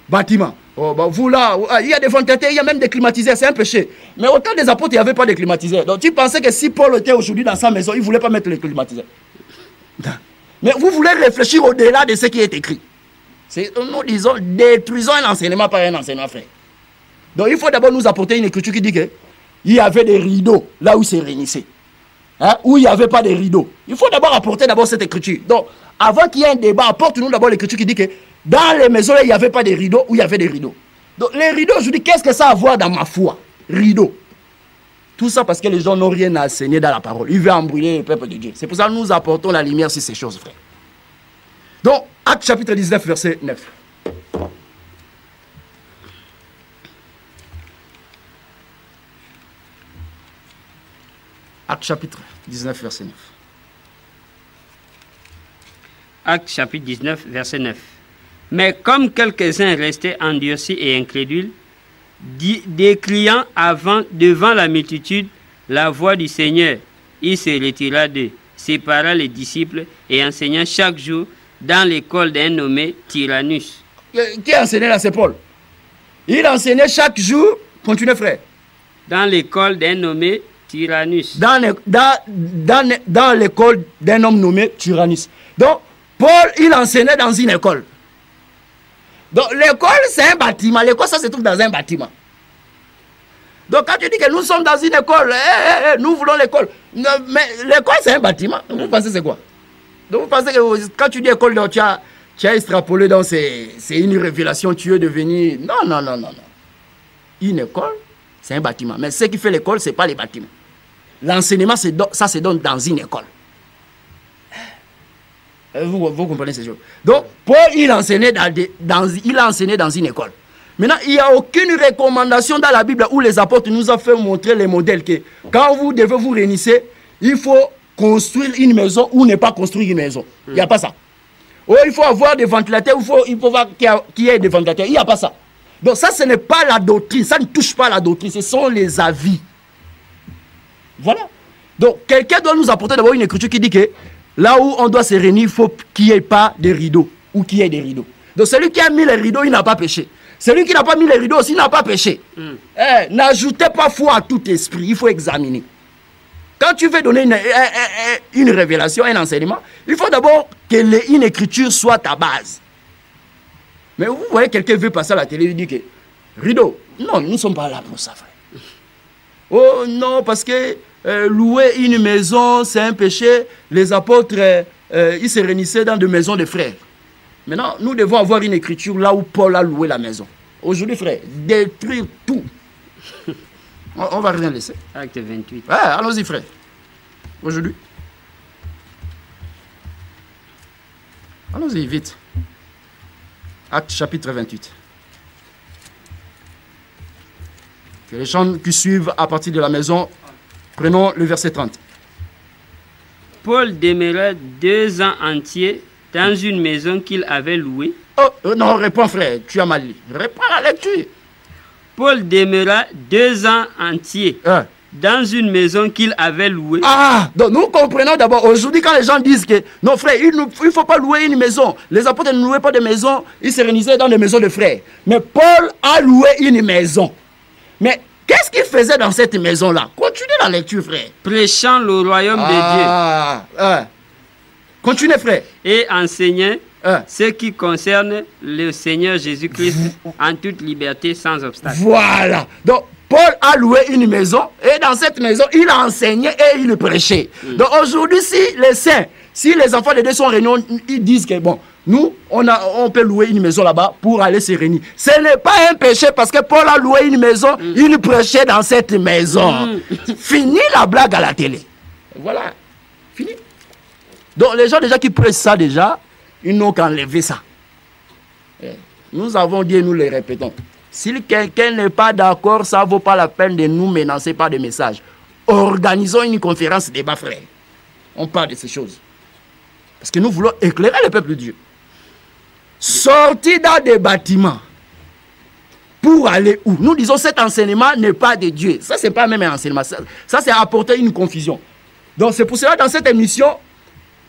bâtiment. Oh, bah, vous là, il y a des ventilateurs, il y a même des climatiseurs, c'est un péché. Mais au temps des apôtres, il n'y avait pas de climatiseurs. Donc tu pensais que si Paul était aujourd'hui dans sa maison, il ne voulait pas mettre les climatiseurs. Mais vous voulez réfléchir au-delà de ce qui est écrit. Nous disons, détruisons un enseignement par un enseignement, frère. Donc il faut d'abord nous apporter une écriture qui dit que il y avait des rideaux là où ils se réunissaient. Hein, où il n'y avait pas de rideaux. Il faut d'abord apporter cette écriture. Donc, avant qu'il y ait un débat, apporte-nous d'abord l'écriture qui dit que dans les maisons, il n'y avait pas de rideaux, où il y avait des rideaux. Donc, les rideaux, je dis, qu'est-ce que ça a à voir dans ma foi? Rideaux. Tout ça parce que les gens n'ont rien à enseigner dans la parole. Ils veulent embrouiller le peuple de Dieu. C'est pour ça que nous apportons la lumière sur ces choses, frère. Donc, Actes chapitre 19, verset 9. Actes chapitre 19, verset 9. Actes chapitre 19, verset 9. Mais comme quelques-uns restaient endurcis et incrédules, décriant devant la multitude la voix du Seigneur, il se retira d'eux, sépara les disciples et enseigna chaque jour dans l'école d'un nommé Tyrannus. Qui a enseigné là, c'est Paul? Il enseignait chaque jour, continuez frère. Dans l'école d'un nommé Tyrannus. Dans l'école d'un homme nommé Tyrannus. Donc, Paul, il enseignait dans une école. Donc, l'école, c'est un bâtiment. L'école, ça se trouve dans un bâtiment. Donc, quand tu dis que nous sommes dans une école, nous voulons l'école. Mais l'école, c'est un bâtiment. Vous pensez c'est quoi? Donc, vous pensez que quand tu dis école, donc, tu as extrapolé, donc c'est une révélation, tu es devenu... Non. Une école, c'est un bâtiment. Mais ce qui fait l'école, ce n'est pas les bâtiments. L'enseignement, ça se donne dans une école. Vous comprenez ces choses. Donc, Paul, il enseignait dans une école. Maintenant, il n'y a aucune recommandation dans la Bible où les apôtres nous ont fait montrer les modèles que quand vous devez vous réunir, il faut construire une maison ou ne pas construire une maison. Il n'y a pas ça. Oh, il faut avoir des ventilateurs, il faut voir qu'il y ait des ventilateurs. Il n'y a pas ça. Donc ça, ce n'est pas la doctrine. Ça ne touche pas la doctrine. Ce sont les avis. Voilà. Donc, quelqu'un doit nous apporter d'abord une écriture qui dit que là où on doit se réunir, il faut qu'il n'y ait pas de rideaux ou qu'il y ait des rideaux. Donc, celui qui a mis les rideaux, il n'a pas péché. Celui qui n'a pas mis les rideaux aussi n'a pas péché. N'ajoutez pas foi à tout esprit. Il faut examiner. Quand tu veux donner une révélation, un enseignement, il faut d'abord que une écriture soit ta base. Mais vous voyez, quelqu'un veut passer à la télé et dit que Rideau. Non, nous ne sommes pas là pour ça, frère. Oh non, parce que louer une maison, c'est un péché. Les apôtres, ils se réunissaient dans des maisons de frères. Maintenant, nous devons avoir une écriture là où Paul a loué la maison. Aujourd'hui, frère, détruire tout. On va rien laisser. Acte 28. Ouais, allons-y, frère. Aujourd'hui. Allons-y, vite. Acte chapitre 28. Que les gens qui suivent à partir de la maison, prenons le verset 30. Paul demeura 2 ans entiers dans une maison qu'il avait louée. Oh, non, réponds, frère, tu as mal lu. Réponds à la lecture. Paul demeura 2 ans entiers dans une maison qu'il avait louée. Ah, donc nous comprenons d'abord, aujourd'hui quand les gens disent que, non frère, il ne faut pas louer une maison. Les apôtres ne louaient pas de maison, ils se réunissaient dans des maisons de frères. Mais Paul a loué une maison. Mais qu'est-ce qu'il faisait dans cette maison-là? Continuez la lecture, frère. Prêchant le royaume de Dieu. Continuez, frère. Et enseignait ce qui concerne le Seigneur Jésus-Christ en toute liberté, sans obstacle. Voilà. Donc, Paul a loué une maison et dans cette maison, il a enseigné et il prêchait. Donc aujourd'hui, si les saints, si les enfants de Dieu sont réunis, ils disent que bon, nous, on peut louer une maison là-bas pour aller se réunir. Ce n'est pas un péché parce que Paul a loué une maison, il prêchait dans cette maison. Fini la blague à la télé. Voilà. Fini. Donc les gens déjà qui prêchent ça déjà, ils n'ont qu'à enlever ça. Nous avons dit et nous le répétons. Si quelqu'un n'est pas d'accord, ça ne vaut pas la peine de nous menacer par des messages. Organisons une conférence débat, frère. On parle de ces choses. Parce que nous voulons éclairer le peuple de Dieu. Sortir dans des bâtiments pour aller où? Nous disons cet enseignement n'est pas de Dieu. Ça, ce n'est pas même un enseignement. Ça c'est apporter une confusion. Donc c'est pour cela dans cette émission,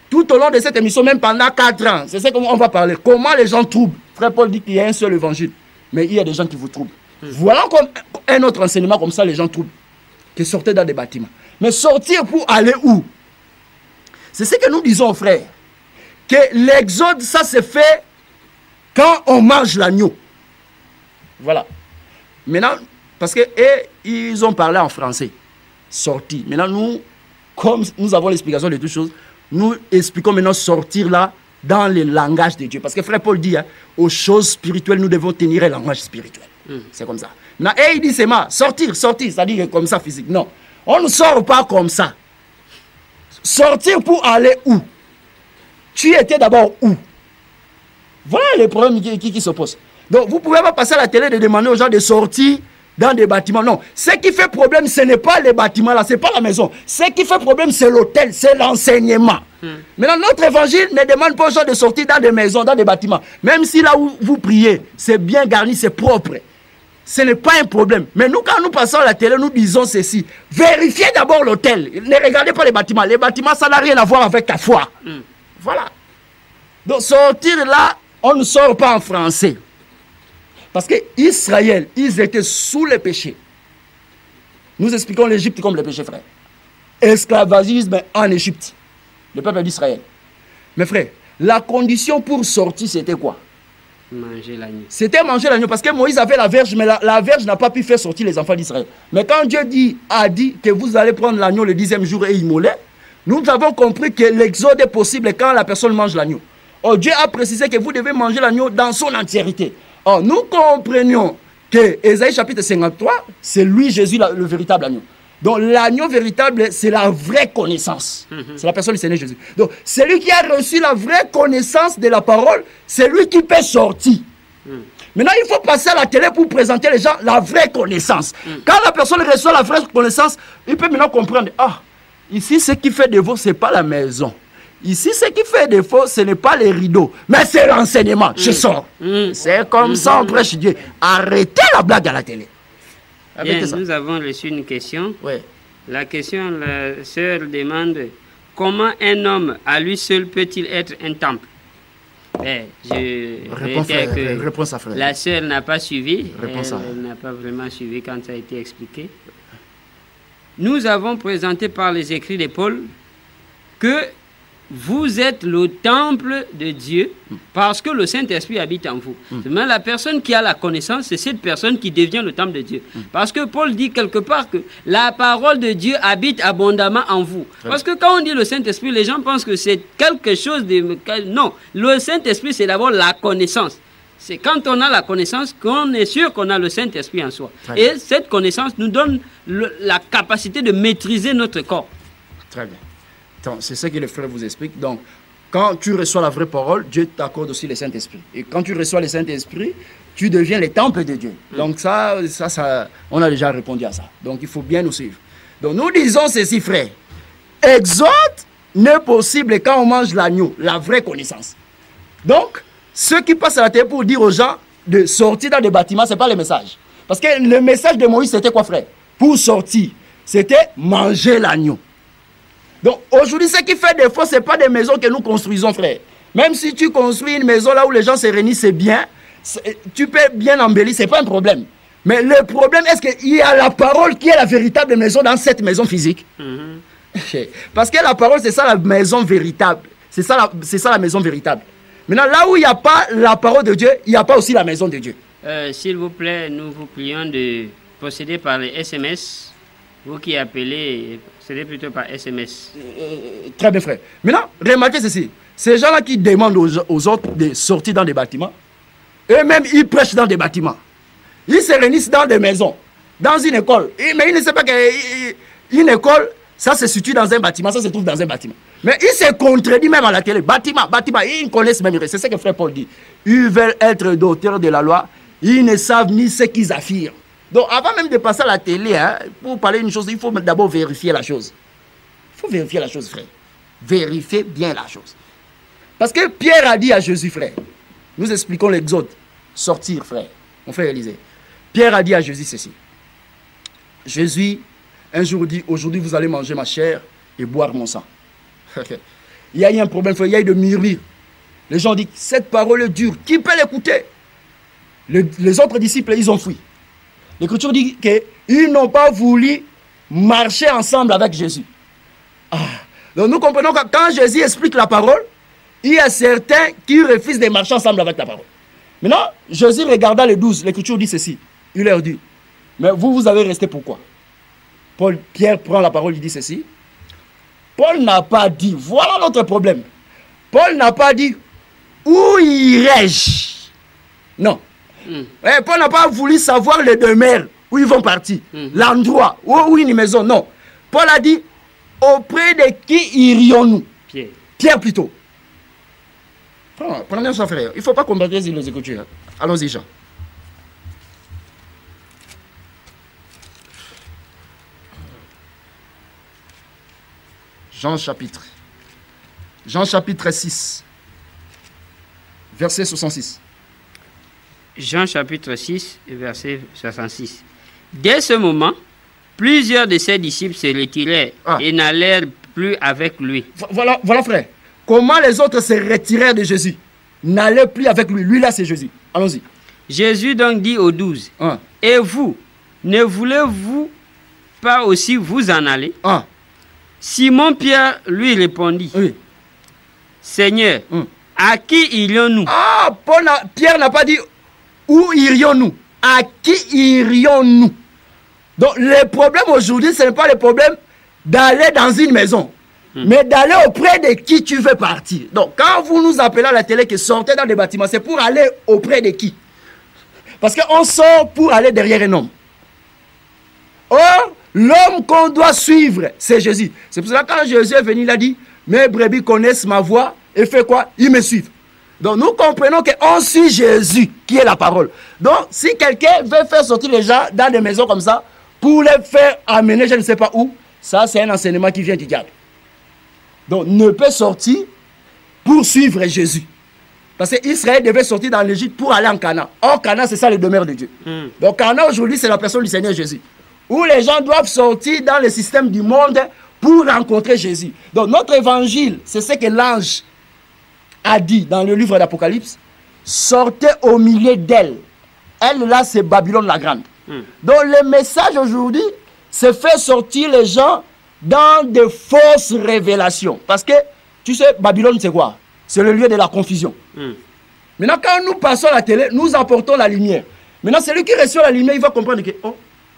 tout au long de cette émission, même pendant 4 ans, c'est ça qu'on va parler. Comment les gens troublent. Frère Paul dit qu'il y a un seul évangile. Mais il y a des gens qui vous troublent. Voilà comme un autre enseignement comme ça, les gens troublent. Qui sortaient dans des bâtiments. Mais sortir pour aller où? C'est ce que nous disons, frère. Que l'exode, ça se fait quand on mange l'agneau. Voilà. Maintenant, parce que ils ont parlé en français. Sortir. Maintenant, nous, comme nous avons l'explication de toutes choses, nous expliquons maintenant sortir là dans le langage de Dieu. Parce que frère Paul dit, hein, aux choses spirituelles, nous devons tenir le langage spirituel. C'est comme ça. Maintenant, et il dit, c'est mal, sortir, c'est-à-dire comme ça physique. Non, on ne sort pas comme ça. Sortir pour aller où? Tu étais d'abord où? Voilà les problèmes qui se posent. Donc, vous ne pouvez pas passer à la télé de demander aux gens de sortir dans des bâtiments. Non, ce qui fait problème, ce n'est pas les bâtiments là, ce n'est pas la maison. Ce qui fait problème, c'est l'hôtel, c'est l'enseignement. Maintenant, notre évangile ne demande pas aux gens de sortir dans des maisons, dans des bâtiments. Même si là où vous priez, c'est bien garni, c'est propre. Ce n'est pas un problème. Mais nous, quand nous passons à la télé, nous disons ceci. Vérifiez d'abord l'hôtel. Ne regardez pas les bâtiments. Les bâtiments, ça n'a rien à voir avec ta foi. Voilà. Donc, sortir là, on ne sort pas en français. Parce que Israël, ils étaient sous le péché. Nous expliquons l'Égypte comme le péché, frère. Esclavagisme en Égypte. Le peuple d'Israël. Mais frère, la condition pour sortir, c'était quoi? Manger l'agneau. C'était manger l'agneau. Parce que Moïse avait la verge, mais la verge n'a pas pu faire sortir les enfants d'Israël. Mais quand Dieu a dit que vous allez prendre l'agneau le 10e jour et immoler, nous avons compris que l'exode est possible quand la personne mange l'agneau. Or, Dieu a précisé que vous devez manger l'agneau dans son entièreté. Or, nous comprenions que Ésaïe chapitre 53, c'est lui Jésus le véritable agneau. Donc l'agneau véritable, c'est la vraie connaissance. C'est la personne du Seigneur Jésus. Donc celui qui a reçu la vraie connaissance de la parole, c'est lui qui peut sortir. Maintenant, il faut passer à la télé pour présenter les gens la vraie connaissance. Quand la personne reçoit la vraie connaissance, il peut maintenant comprendre, ah, ici ce qui fait défaut, ce n'est pas la maison. Ici, ce qui fait défaut, ce n'est pas les rideaux, mais c'est l'enseignement. Je sors. C'est comme ça, on prêche Dieu. Arrêtez la blague à la télé. Bien, nous avons reçu une question. Ouais. La question, la sœur demande, comment un homme à lui seul peut-il être un temple? Réponds à frère. La sœur n'a pas suivi. Elle n'a pas vraiment suivi quand ça a été expliqué. Nous avons présenté par les écrits de Paul que vous êtes le temple de Dieu parce que le Saint-Esprit habite en vous. Mais la personne qui a la connaissance, c'est cette personne qui devient le temple de Dieu. Parce que Paul dit quelque part que la parole de Dieu habite abondamment en vous. Parce que quand on dit le Saint-Esprit, les gens pensent que c'est quelque chose de... Non, le Saint-Esprit, c'est d'abord la connaissance. C'est quand on a la connaissance qu'on est sûr qu'on a le Saint-Esprit en soi. Et cette connaissance nous donne la capacité de maîtriser notre corps. Très bien. C'est ce que le frère vous explique. Donc, quand tu reçois la vraie parole, Dieu t'accorde aussi le Saint-Esprit. Et quand tu reçois le Saint-Esprit, tu deviens le temple de Dieu. Donc ça, on a déjà répondu à ça. Donc il faut bien nous suivre. Donc nous disons ceci, frère. Exode n'est possible quand on mange l'agneau, la vraie connaissance. Donc, ceux qui passent à la télé pour dire aux gens de sortir dans des bâtiments, ce n'est pas le message. Parce que le message de Moïse, c'était quoi, frère? Pour sortir, c'était manger l'agneau. Donc aujourd'hui, ce qui fait défaut, ce n'est pas des maisons que nous construisons, frère. Même si tu construis une maison là où les gens se réunissent, c'est bien. Tu peux bien embellir, ce n'est pas un problème. Mais le problème, est-ce qu'il y a la parole qui est la véritable maison dans cette maison physique? Parce que la parole, c'est ça la maison véritable. C'est ça la maison véritable. Maintenant, là où il n'y a pas la parole de Dieu, il n'y a pas aussi la maison de Dieu. S'il vous plaît, nous vous prions de procéder par les SMS. Vous qui appelez, c'est plutôt par SMS. Très bien, frère. Maintenant, remarquez ceci. Ces gens-là qui demandent aux autres de sortir dans des bâtiments, eux-mêmes, ils prêchent dans des bâtiments. Ils se réunissent dans des maisons, dans une école. Mais ils ne savent pas qu'une école, ça se situe dans un bâtiment, ça se trouve dans un bâtiment. Mais ils se contredisent même à la télé. Bâtiment. Ils connaissent même. C'est ce que frère Paul dit. Ils veulent être d'auteurs de la loi. Ils ne savent ni ce qu'ils affirment. Donc, avant même de passer à la télé, pour parler d'une chose, il faut d'abord vérifier la chose. Il faut vérifier la chose, frère. Vérifiez bien la chose. Parce que Pierre a dit à Jésus, frère, nous expliquons l'Exode, sortir, frère. Mon frère Élisée. Pierre a dit à Jésus ceci. Jésus, un jour dit, aujourd'hui vous allez manger ma chair et boire mon sang. Il y a eu un problème, frère, il y a eu de murmures. Les gens disent, cette parole est dure, qui peut l'écouter? Les autres disciples, ils ont fui. L'Écriture dit qu'ils n'ont pas voulu marcher ensemble avec Jésus. Donc nous comprenons que quand Jésus explique la parole, il y a certains qui refusent de marcher ensemble avec la parole. Maintenant, Jésus regarda les 12, l'Écriture dit ceci. Il leur dit, mais vous avez resté pourquoi? Pierre prend la parole, il dit ceci. Paul n'a pas dit, voilà notre problème. Paul n'a pas dit, où irai-je? Non. Paul n'a pas voulu savoir les demeures où ils vont partir, l'endroit, où une maison, non. Paul a dit, auprès de qui irions-nous? Pierre plutôt. Prenez ça, frère. Il ne faut pas combattre les Écritures. Allons-y, Jean. Jean chapitre 6, verset 66. Jean chapitre 6, verset 66. Dès ce moment, plusieurs de ses disciples se retirèrent et n'allèrent plus avec lui. Voilà, frère. Comment les autres se retirèrent de Jésus? N'allaient plus avec lui. Lui là, c'est Jésus. Allons-y. Jésus donc dit aux 12, et vous, ne voulez-vous pas aussi vous en aller? Simon Pierre lui répondit, Seigneur, à qui irions-nous? Pierre n'a pas dit où irions-nous? À qui irions-nous? Donc le problème aujourd'hui, ce n'est pas le problème d'aller dans une maison, mais d'aller auprès de qui tu veux partir. Donc quand vous nous appelez à la télé que sortez dans des bâtiments, c'est pour aller auprès de qui? Parce qu'on sort pour aller derrière un homme. Or, l'homme qu'on doit suivre, c'est Jésus. C'est pour ça que quand Jésus est venu, il a dit, mes brebis connaissent ma voix et fait quoi? Ils me suivent. Donc nous comprenons qu'on suit Jésus, qui est la parole. Donc si quelqu'un veut faire sortir les gens dans des maisons comme ça, pour les faire amener je ne sais pas où, ça c'est un enseignement qui vient du diable. Donc ne peut sortir pour suivre Jésus. Parce qu'Israël devait sortir dans l'Égypte pour aller en Canaan. Or Canaan c'est ça le demeure de Dieu. Donc Canaan aujourd'hui c'est la personne du Seigneur Jésus. Où les gens doivent sortir dans le système du monde pour rencontrer Jésus. Donc notre évangile, c'est ce que l'ange a dit dans le livre d'Apocalypse, sortez au milieu d'elle. Elle là, c'est Babylone la grande. Donc le message aujourd'hui, c'est faire sortir les gens dans de fausses révélations. Parce que Tu sais, Babylone, c'est quoi? C'est le lieu de la confusion. Maintenant, quand nous passons à la télé, nous apportons la lumière. Maintenant, celui qui reçoit la lumière, il va comprendre que, oh,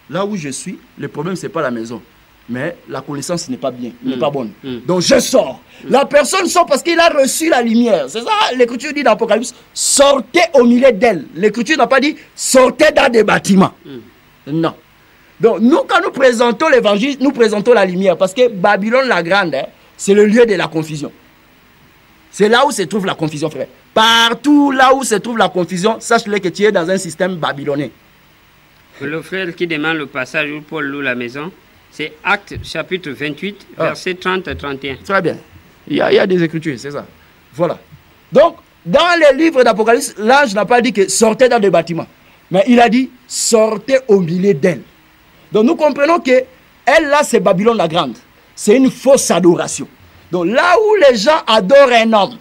là où je suis, le problème, ce n'est pas la maison. Mais la connaissance n'est pas bien, n'est pas bonne. Donc, je sors. La personne sort parce qu'il a reçu la lumière. C'est ça, l'Écriture dit dans l'Apocalypse, sortez au milieu d'elle. L'Écriture n'a pas dit, sortez dans des bâtiments. Non. Donc, nous, quand nous présentons l'évangile, nous présentons la lumière. Parce que Babylone la Grande, hein, c'est le lieu de la confusion. C'est là où se trouve la confusion, frère. Partout là où se trouve la confusion, sache-le que tu es dans un système babylonais. Pour le frère qui demande le passage où Paul loue la maison, c'est Actes chapitre 28, versets 30 à 31. Très bien. Il y a des écritures, c'est ça. Voilà. Donc, dans les livres d'Apocalypse, l'ange n'a pas dit que sortez dans des bâtiments. Mais il a dit, sortez au milieu d'elle. Donc, nous comprenons que elle, là, c'est Babylone la Grande. C'est une fausse adoration. Donc, là où les gens adorent un homme,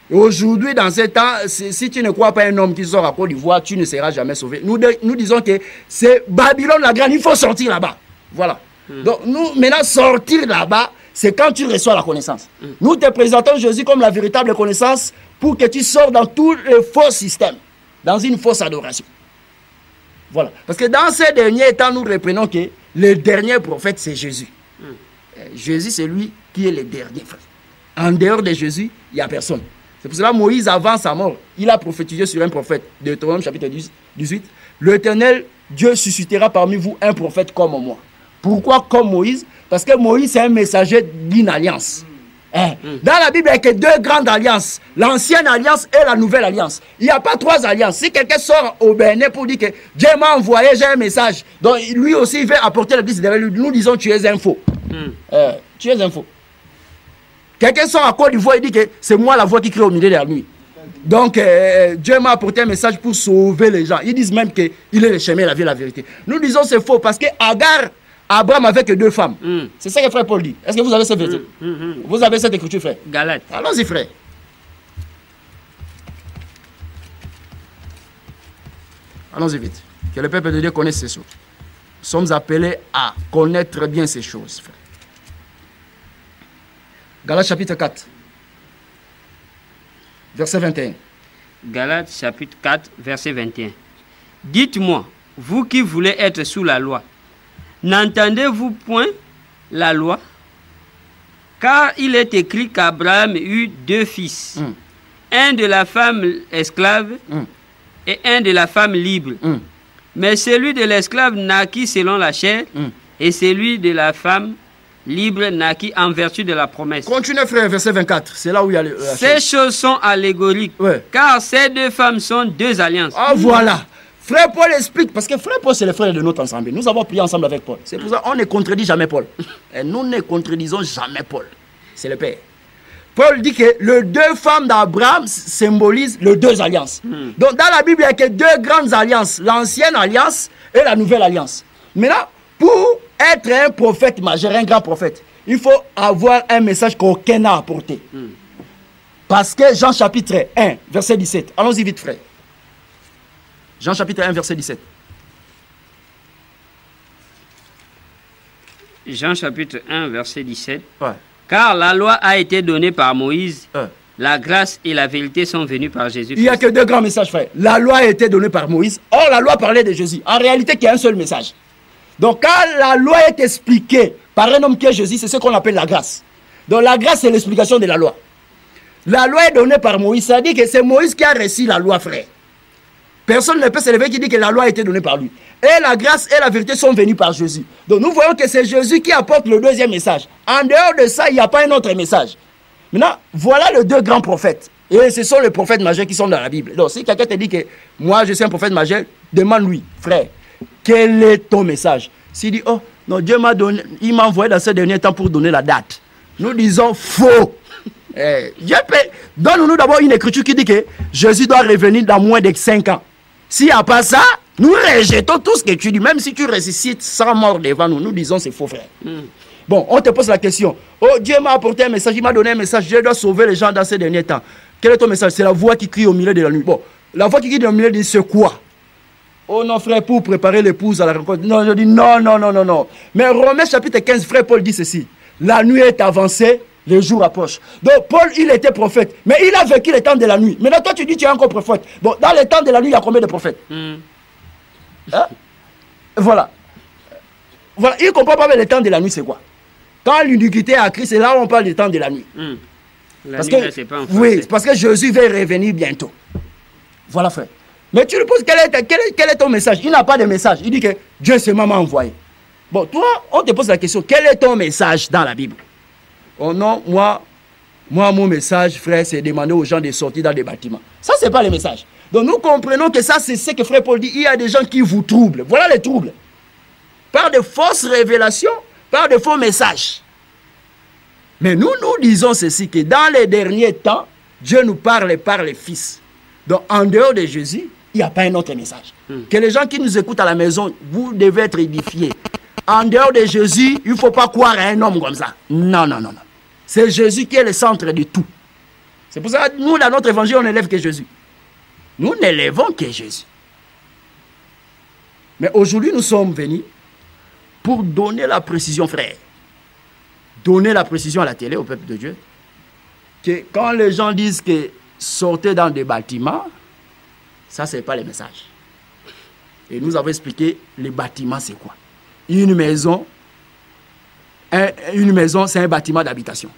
aujourd'hui, dans ces temps, si tu ne crois pas un homme qui sort à Côte d'Ivoire, tu ne seras jamais sauvé. Nous disons que c'est Babylone la Grande, il faut sortir là-bas. Voilà. Donc, nous, maintenant, sortir là-bas, c'est quand tu reçois la connaissance. Nous te présentons Jésus comme la véritable connaissance pour que tu sors dans tous les faux systèmes, dans une fausse adoration. Voilà. Parce que dans ces derniers temps, nous reprenons que le dernier prophète, c'est Jésus. Jésus, c'est lui qui est le dernier, frère. En dehors de Jésus, il n'y a personne. C'est pour cela que Moïse, avant sa mort, il a prophétisé sur un prophète. Deutéronome chapitre 18. L'Éternel, Dieu suscitera parmi vous un prophète comme moi. Pourquoi comme Moïse? Parce que Moïse, c'est un messager d'une alliance. Dans la Bible, il n'y a que deux grandes alliances. L'ancienne alliance et la nouvelle alliance. Il n'y a pas trois alliances. Si quelqu'un sort au Bénin pour dire que Dieu m'a envoyé, j'ai un message. Donc lui aussi, il veut apporter l'église derrière lui. Nous disons, tu es un faux. Tu es un faux. Quelqu'un sort à Côte d'Ivoire et dit que c'est moi la voix qui crie au milieu de la nuit. Donc, Dieu m'a apporté un message pour sauver les gens. Ils disent même qu'il est le chemin, la vie et la vérité. Nous disons c'est faux parce que Abraham avait que deux femmes. C'est ça que frère Paul dit. Est-ce que vous avez cette vérité? Vous avez cette écriture, frère? Galates. Allons-y, frère. Allons-y vite. Que le peuple de Dieu connaisse ces choses. Nous sommes appelés à connaître bien ces choses, frère. Galates chapitre 4, verset 21. Galates chapitre 4, verset 21. Dites-moi, vous qui voulez être sous la loi, n'entendez-vous point la loi? Car il est écrit qu'Abraham eut deux fils, un de la femme esclave et un de la femme libre. Mais celui de l'esclave naquit selon la chair et celui de la femme libre naquit en vertu de la promesse. Continuez, frère, verset 24. C'est là où il y a ces choses sont allégoriques, car ces deux femmes sont deux alliances. Ah, voilà. Frère Paul explique, parce que frère Paul, c'est le frère de notre ensemble. Nous avons prié ensemble avec Paul. C'est pour ça qu'on ne contredit jamais Paul. Et nous ne contredisons jamais Paul. C'est le Père. Paul dit que les deux femmes d'Abraham symbolisent les deux alliances. Donc dans la Bible, il n'y a que deux grandes alliances. L'ancienne alliance et la nouvelle alliance. Maintenant, pour être un prophète majeur, un grand prophète, il faut avoir un message qu'aucun n'a apporté. Parce que Jean chapitre 1, verset 17. Allons-y vite, frère. Jean chapitre 1, verset 17. Jean chapitre 1, verset 17. Car la loi a été donnée par Moïse, la grâce et la vérité sont venues par Jésus. Il n'y a que deux grands messages, frère. La loi a été donnée par Moïse. Or, la loi parlait de Jésus. En réalité, il y a un seul message. Donc, quand la loi est expliquée par un homme qui est Jésus, c'est ce qu'on appelle la grâce. Donc, la grâce, c'est l'explication de la loi. La loi est donnée par Moïse. Ça dit que c'est Moïse qui a reçu la loi, frère. Personne ne peut se lever qui dit que la loi a été donnée par lui. Et la grâce et la vérité sont venues par Jésus. Donc, nous voyons que c'est Jésus qui apporte le deuxième message. En dehors de ça, il n'y a pas un autre message. Maintenant, voilà les deux grands prophètes. Et ce sont les prophètes majeurs qui sont dans la Bible. Donc, si quelqu'un te dit que moi, je suis un prophète majeur, demande-lui, frère, quel est ton message? S'il dit, oh, non, Dieu m'a donné, il m'a envoyé dans ce dernier temps pour donner la date. Nous disons faux. Donne-nous d'abord une écriture qui dit que Jésus doit revenir dans moins de 5 ans. S'il n'y a pas ça, nous rejetons tout ce que tu dis. Même si tu ressuscites sans mort devant nous, nous disons c'est faux, frère. Bon, on te pose la question. Oh, Dieu m'a apporté un message, il m'a donné un message. Dieu doit sauver les gens dans ces derniers temps. Quel est ton message? C'est la voix qui crie au milieu de la nuit. Bon, la voix qui crie au milieu de la nuit, c'est quoi? Oh non, frère, pour préparer l'épouse à la rencontre. Non, je dis non. Mais Romains chapitre 15, frère Paul dit ceci. La nuit est avancée, les jours approchent. Donc Paul, il était prophète, mais il a vécu les temps de la nuit. Maintenant, toi, tu dis que tu es encore prophète. Bon, dans les temps de la nuit, il y a combien de prophètes? Hein? Voilà. Voilà, il ne comprend pas, mais les temps de la nuit, c'est quoi? Quand l'iniquité a Christ, c'est là où on parle des temps de la nuit. Parce que, oui, parce que Jésus va revenir bientôt. Voilà, frère. Mais tu lui poses, quel est ton message? Il n'a pas de message. Il dit que Dieu seulement m'a envoyé. Bon, toi, on te pose la question, quel est ton message dans la Bible? Oh non, moi, mon message, frère, c'est demander aux gens de sortir dans des bâtiments. Ça, ce n'est pas le message. Donc, nous comprenons que ça, c'est ce que frère Paul dit. Il y a des gens qui vous troublent. Voilà les troubles. Par de fausses révélations, par de faux messages. Mais nous disons ceci, que dans les derniers temps, Dieu nous parle par les fils. Donc, en dehors de Jésus, il n'y a pas un autre message. Que les gens qui nous écoutent à la maison, vous devez être édifiés. En dehors de Jésus, il ne faut pas croire à un homme comme ça. Non, non, non, non. C'est Jésus qui est le centre de tout. C'est pour ça que nous, dans notre évangile, on n'élève que Jésus. Nous n'élèvons que Jésus. Mais aujourd'hui, nous sommes venus pour donner la précision, frère. Donner la précision à la télé, au peuple de Dieu. Que quand les gens disent que sortez dans des bâtiments, ça, ce n'est pas le message. Et nous avons expliqué les bâtiments, c'est quoi? Une maison, c'est un bâtiment d'habitation.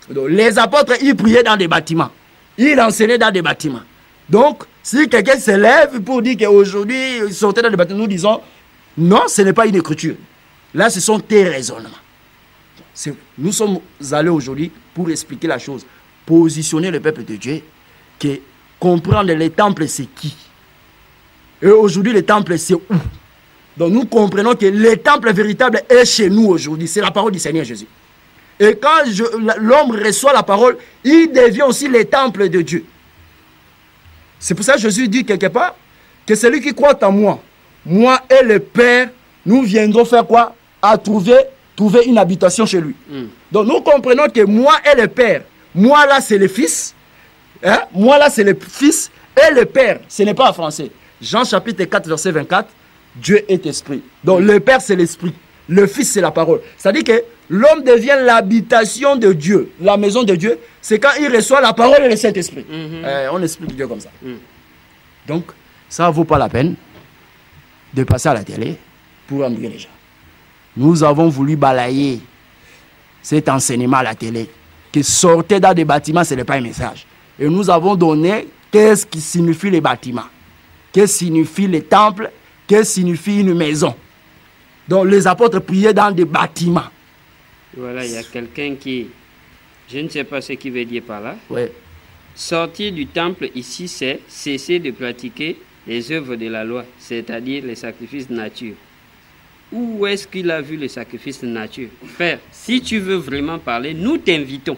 Donc, les apôtres, ils priaient dans des bâtiments. Ils enseignaient dans des bâtiments. Donc, si quelqu'un se lève pour dire qu'aujourd'hui, ils sortaient dans des bâtiments, nous disons, non, ce n'est pas une écriture. Là, ce sont tes raisonnements. Nous sommes allés aujourd'hui pour expliquer la chose. Positionner le peuple de Dieu, que comprendre les temples, c'est qui? Et aujourd'hui, les temples, c'est où? Donc nous comprenons que le temple véritable est chez nous aujourd'hui. C'est la parole du Seigneur Jésus. Et quand l'homme reçoit la parole, il devient aussi le temple de Dieu. C'est pour ça que Jésus dit quelque part que celui qui croit en moi, moi et le Père, nous viendrons faire quoi? À trouver une habitation chez lui. Donc nous comprenons que moi et le Père, moi là c'est le Fils, hein? Moi là c'est le Fils et le Père, ce n'est pas en français. Jean chapitre 4 verset 24, Dieu est esprit. Donc le Père c'est l'esprit, le Fils c'est la parole. C'est-à-dire que l'homme devient l'habitation de Dieu, la maison de Dieu, c'est quand il reçoit la parole et le Saint-Esprit. On explique Dieu comme ça. Donc ça ne vaut pas la peine de passer à la télé pour ennuyer les gens. Nous avons voulu balayer cet enseignement à la télé, que sortir dans des bâtiments, ce n'est pas un message. Et nous avons donné qu'est-ce qui signifie les bâtiments, qu'est-ce qui signifie les temples, qu'est-ce qui signifie une maison. Donc les apôtres priaient dans des bâtiments. Voilà, il y a quelqu'un qui... Je ne sais pas ce qu'il veut dire par là. Ouais. Sortir du temple ici, c'est cesser de pratiquer les œuvres de la loi, c'est-à-dire les sacrifices de nature. Où est-ce qu'il a vu les sacrifices de nature? Frère, si tu veux vraiment parler, nous t'invitons.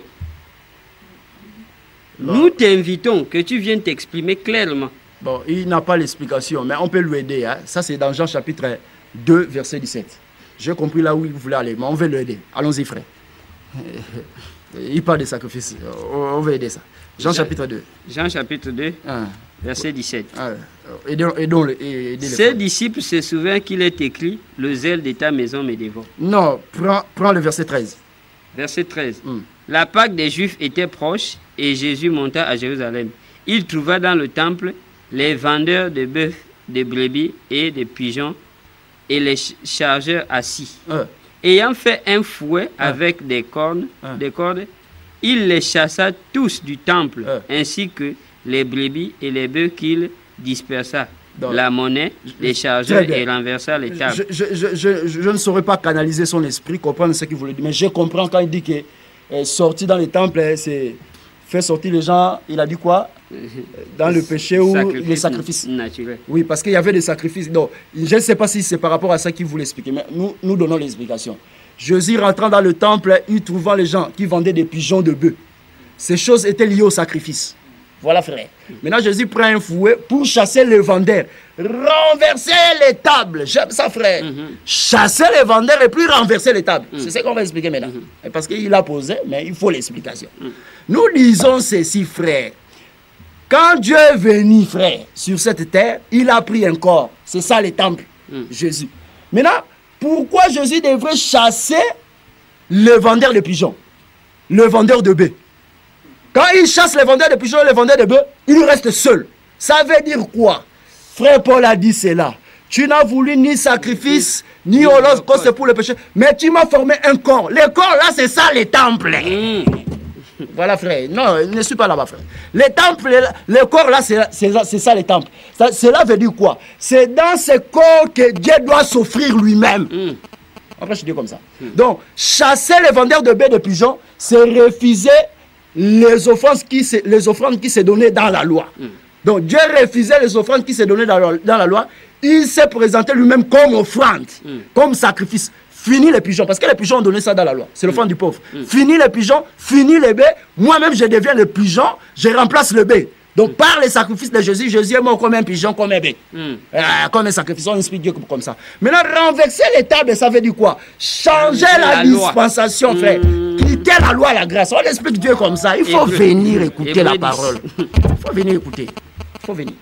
Nous t'invitons que tu viennes t'exprimer clairement. Bon, il n'a pas l'explication, mais on peut lui aider. Hein. Ça, c'est dans Jean chapitre 2, verset 17. J'ai compris là où il voulait aller, mais on veut l'aider. Allons-y, frère. Il parle des sacrifices. On veut aider ça. Jean chapitre 2. Jean chapitre 2, verset 17. Aidez-les. Ses disciples se souviennent qu'il est écrit « Le zèle de ta maison me dévore ». Non, prends le verset 13. Verset 13. La Pâque des Juifs était proche et Jésus monta à Jérusalem. Il trouva dans le temple les vendeurs de bœufs, de brebis et de pigeons et les chargeurs assis. Ayant fait un fouet avec des cordes, il les chassa tous du temple, ainsi que les brebis et les bœufs qu'il dispersa. Donc, la monnaie, les chargeurs et renversa les tables. Je ne saurais pas canaliser son esprit, comprendre ce qu'il voulait dire, mais je comprends quand il dit que sortir dans les temples, c'est faire sortir les gens, il a dit quoi? Dans le péché ou les sacrifices naturels. Oui, parce qu'il y avait des sacrifices. Donc, je ne sais pas si c'est par rapport à ça qu'il voulait expliquer, mais nous donnons l'explication. Jésus rentrant dans le temple, il trouvant les gens qui vendaient des pigeons de bœuf. Ces choses étaient liées au sacrifice. Voilà, frère. Maintenant, Jésus prend un fouet pour chasser les vendeurs. Renverser les tables. J'aime ça, frère. Chasser les vendeurs et puis renverser les tables. C'est ce qu'on va expliquer maintenant. Parce qu'il a posé, mais il faut l'explication. Nous disons ceci, frère. Quand Dieu est venu, frère, sur cette terre, il a pris un corps. C'est ça, les temples. Jésus. Maintenant, pourquoi Jésus devrait chasser les vendeurs de pigeons? le vendeur de bœufs. Quand il chasse les vendeurs de pigeons et les vendeurs de bœufs, il reste seul. Ça veut dire quoi? Frère Paul a dit cela. Tu n'as voulu ni sacrifice, ni holocauste pour le péché, mais tu m'as formé un corps. Les corps là, c'est ça les temples. Voilà frère. Non, ne suis pas là-bas frère. Les temples, les corps là, c'est ça les temples. Cela veut dire quoi? C'est dans ce corps que Dieu doit s'offrir lui-même. Après je dis comme ça. Donc, chasser les vendeurs de bœufs et de pigeons, c'est refuser les offrandes qui se donnaient dans la loi. Donc Dieu refusait les offrandes qui se donnaient dans la loi. Il s'est présenté lui-même comme offrande, comme sacrifice. Fini les pigeons, parce que les pigeons ont donné ça dans la loi. C'est l'offrande du pauvre. Fini les pigeons, fini les bœufs. Moi-même, je deviens le pigeon, je remplace le bœuf. Donc par les sacrifices de Jésus, Jésus est mort comme un pigeon, comme un bœuf. Comme un sacrifice, on explique Dieu comme ça. Maintenant, renverser les tables, ça veut dire quoi? Changer la dispensation, frère. Quitter la loi, la grâce. On explique Dieu comme ça. Il faut venir écouter la parole. Il faut venir écouter. Il faut venir.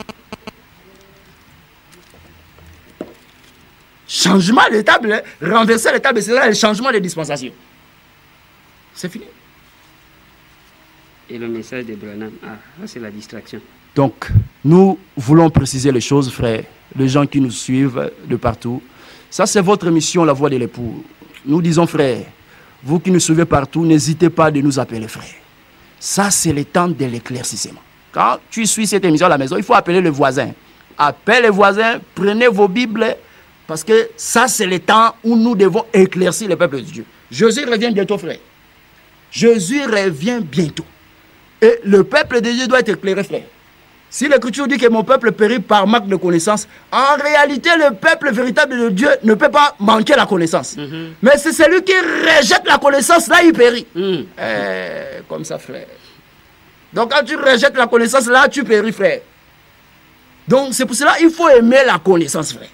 Changement de table, renverser les tables, c'est là le changement de dispensation. C'est fini. Et le message de Branham, c'est la distraction. Donc, nous voulons préciser les choses, frères, les gens qui nous suivent de partout. Ça, c'est votre mission, la voix de l'époux. Nous disons, frères, vous qui nous suivez partout, n'hésitez pas de nous appeler frères. Ça, c'est le temps de l'éclaircissement. Quand tu suis cette émission à la maison, il faut appeler le voisin. Appelez les voisins, prenez vos Bibles, parce que ça, c'est le temps où nous devons éclaircir le peuple de Dieu. Jésus revient bientôt, frère. Jésus revient bientôt. Et le peuple de Dieu doit être éclairé, frère. Si l'Écriture dit que mon peuple périt par manque de connaissance, en réalité, le peuple véritable de Dieu ne peut pas manquer la connaissance. Mais c'est celui qui rejette la connaissance, là, il périt. Comme ça, frère. Donc, quand tu rejettes la connaissance, là, tu péris, frère. Donc, c'est pour cela qu'il faut aimer la connaissance, frère.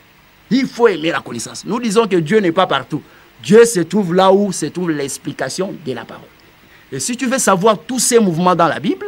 Il faut aimer la connaissance. Nous disons que Dieu n'est pas partout. Dieu se trouve là où se trouve l'explication de la parole. Et si tu veux savoir tous ces mouvements dans la Bible,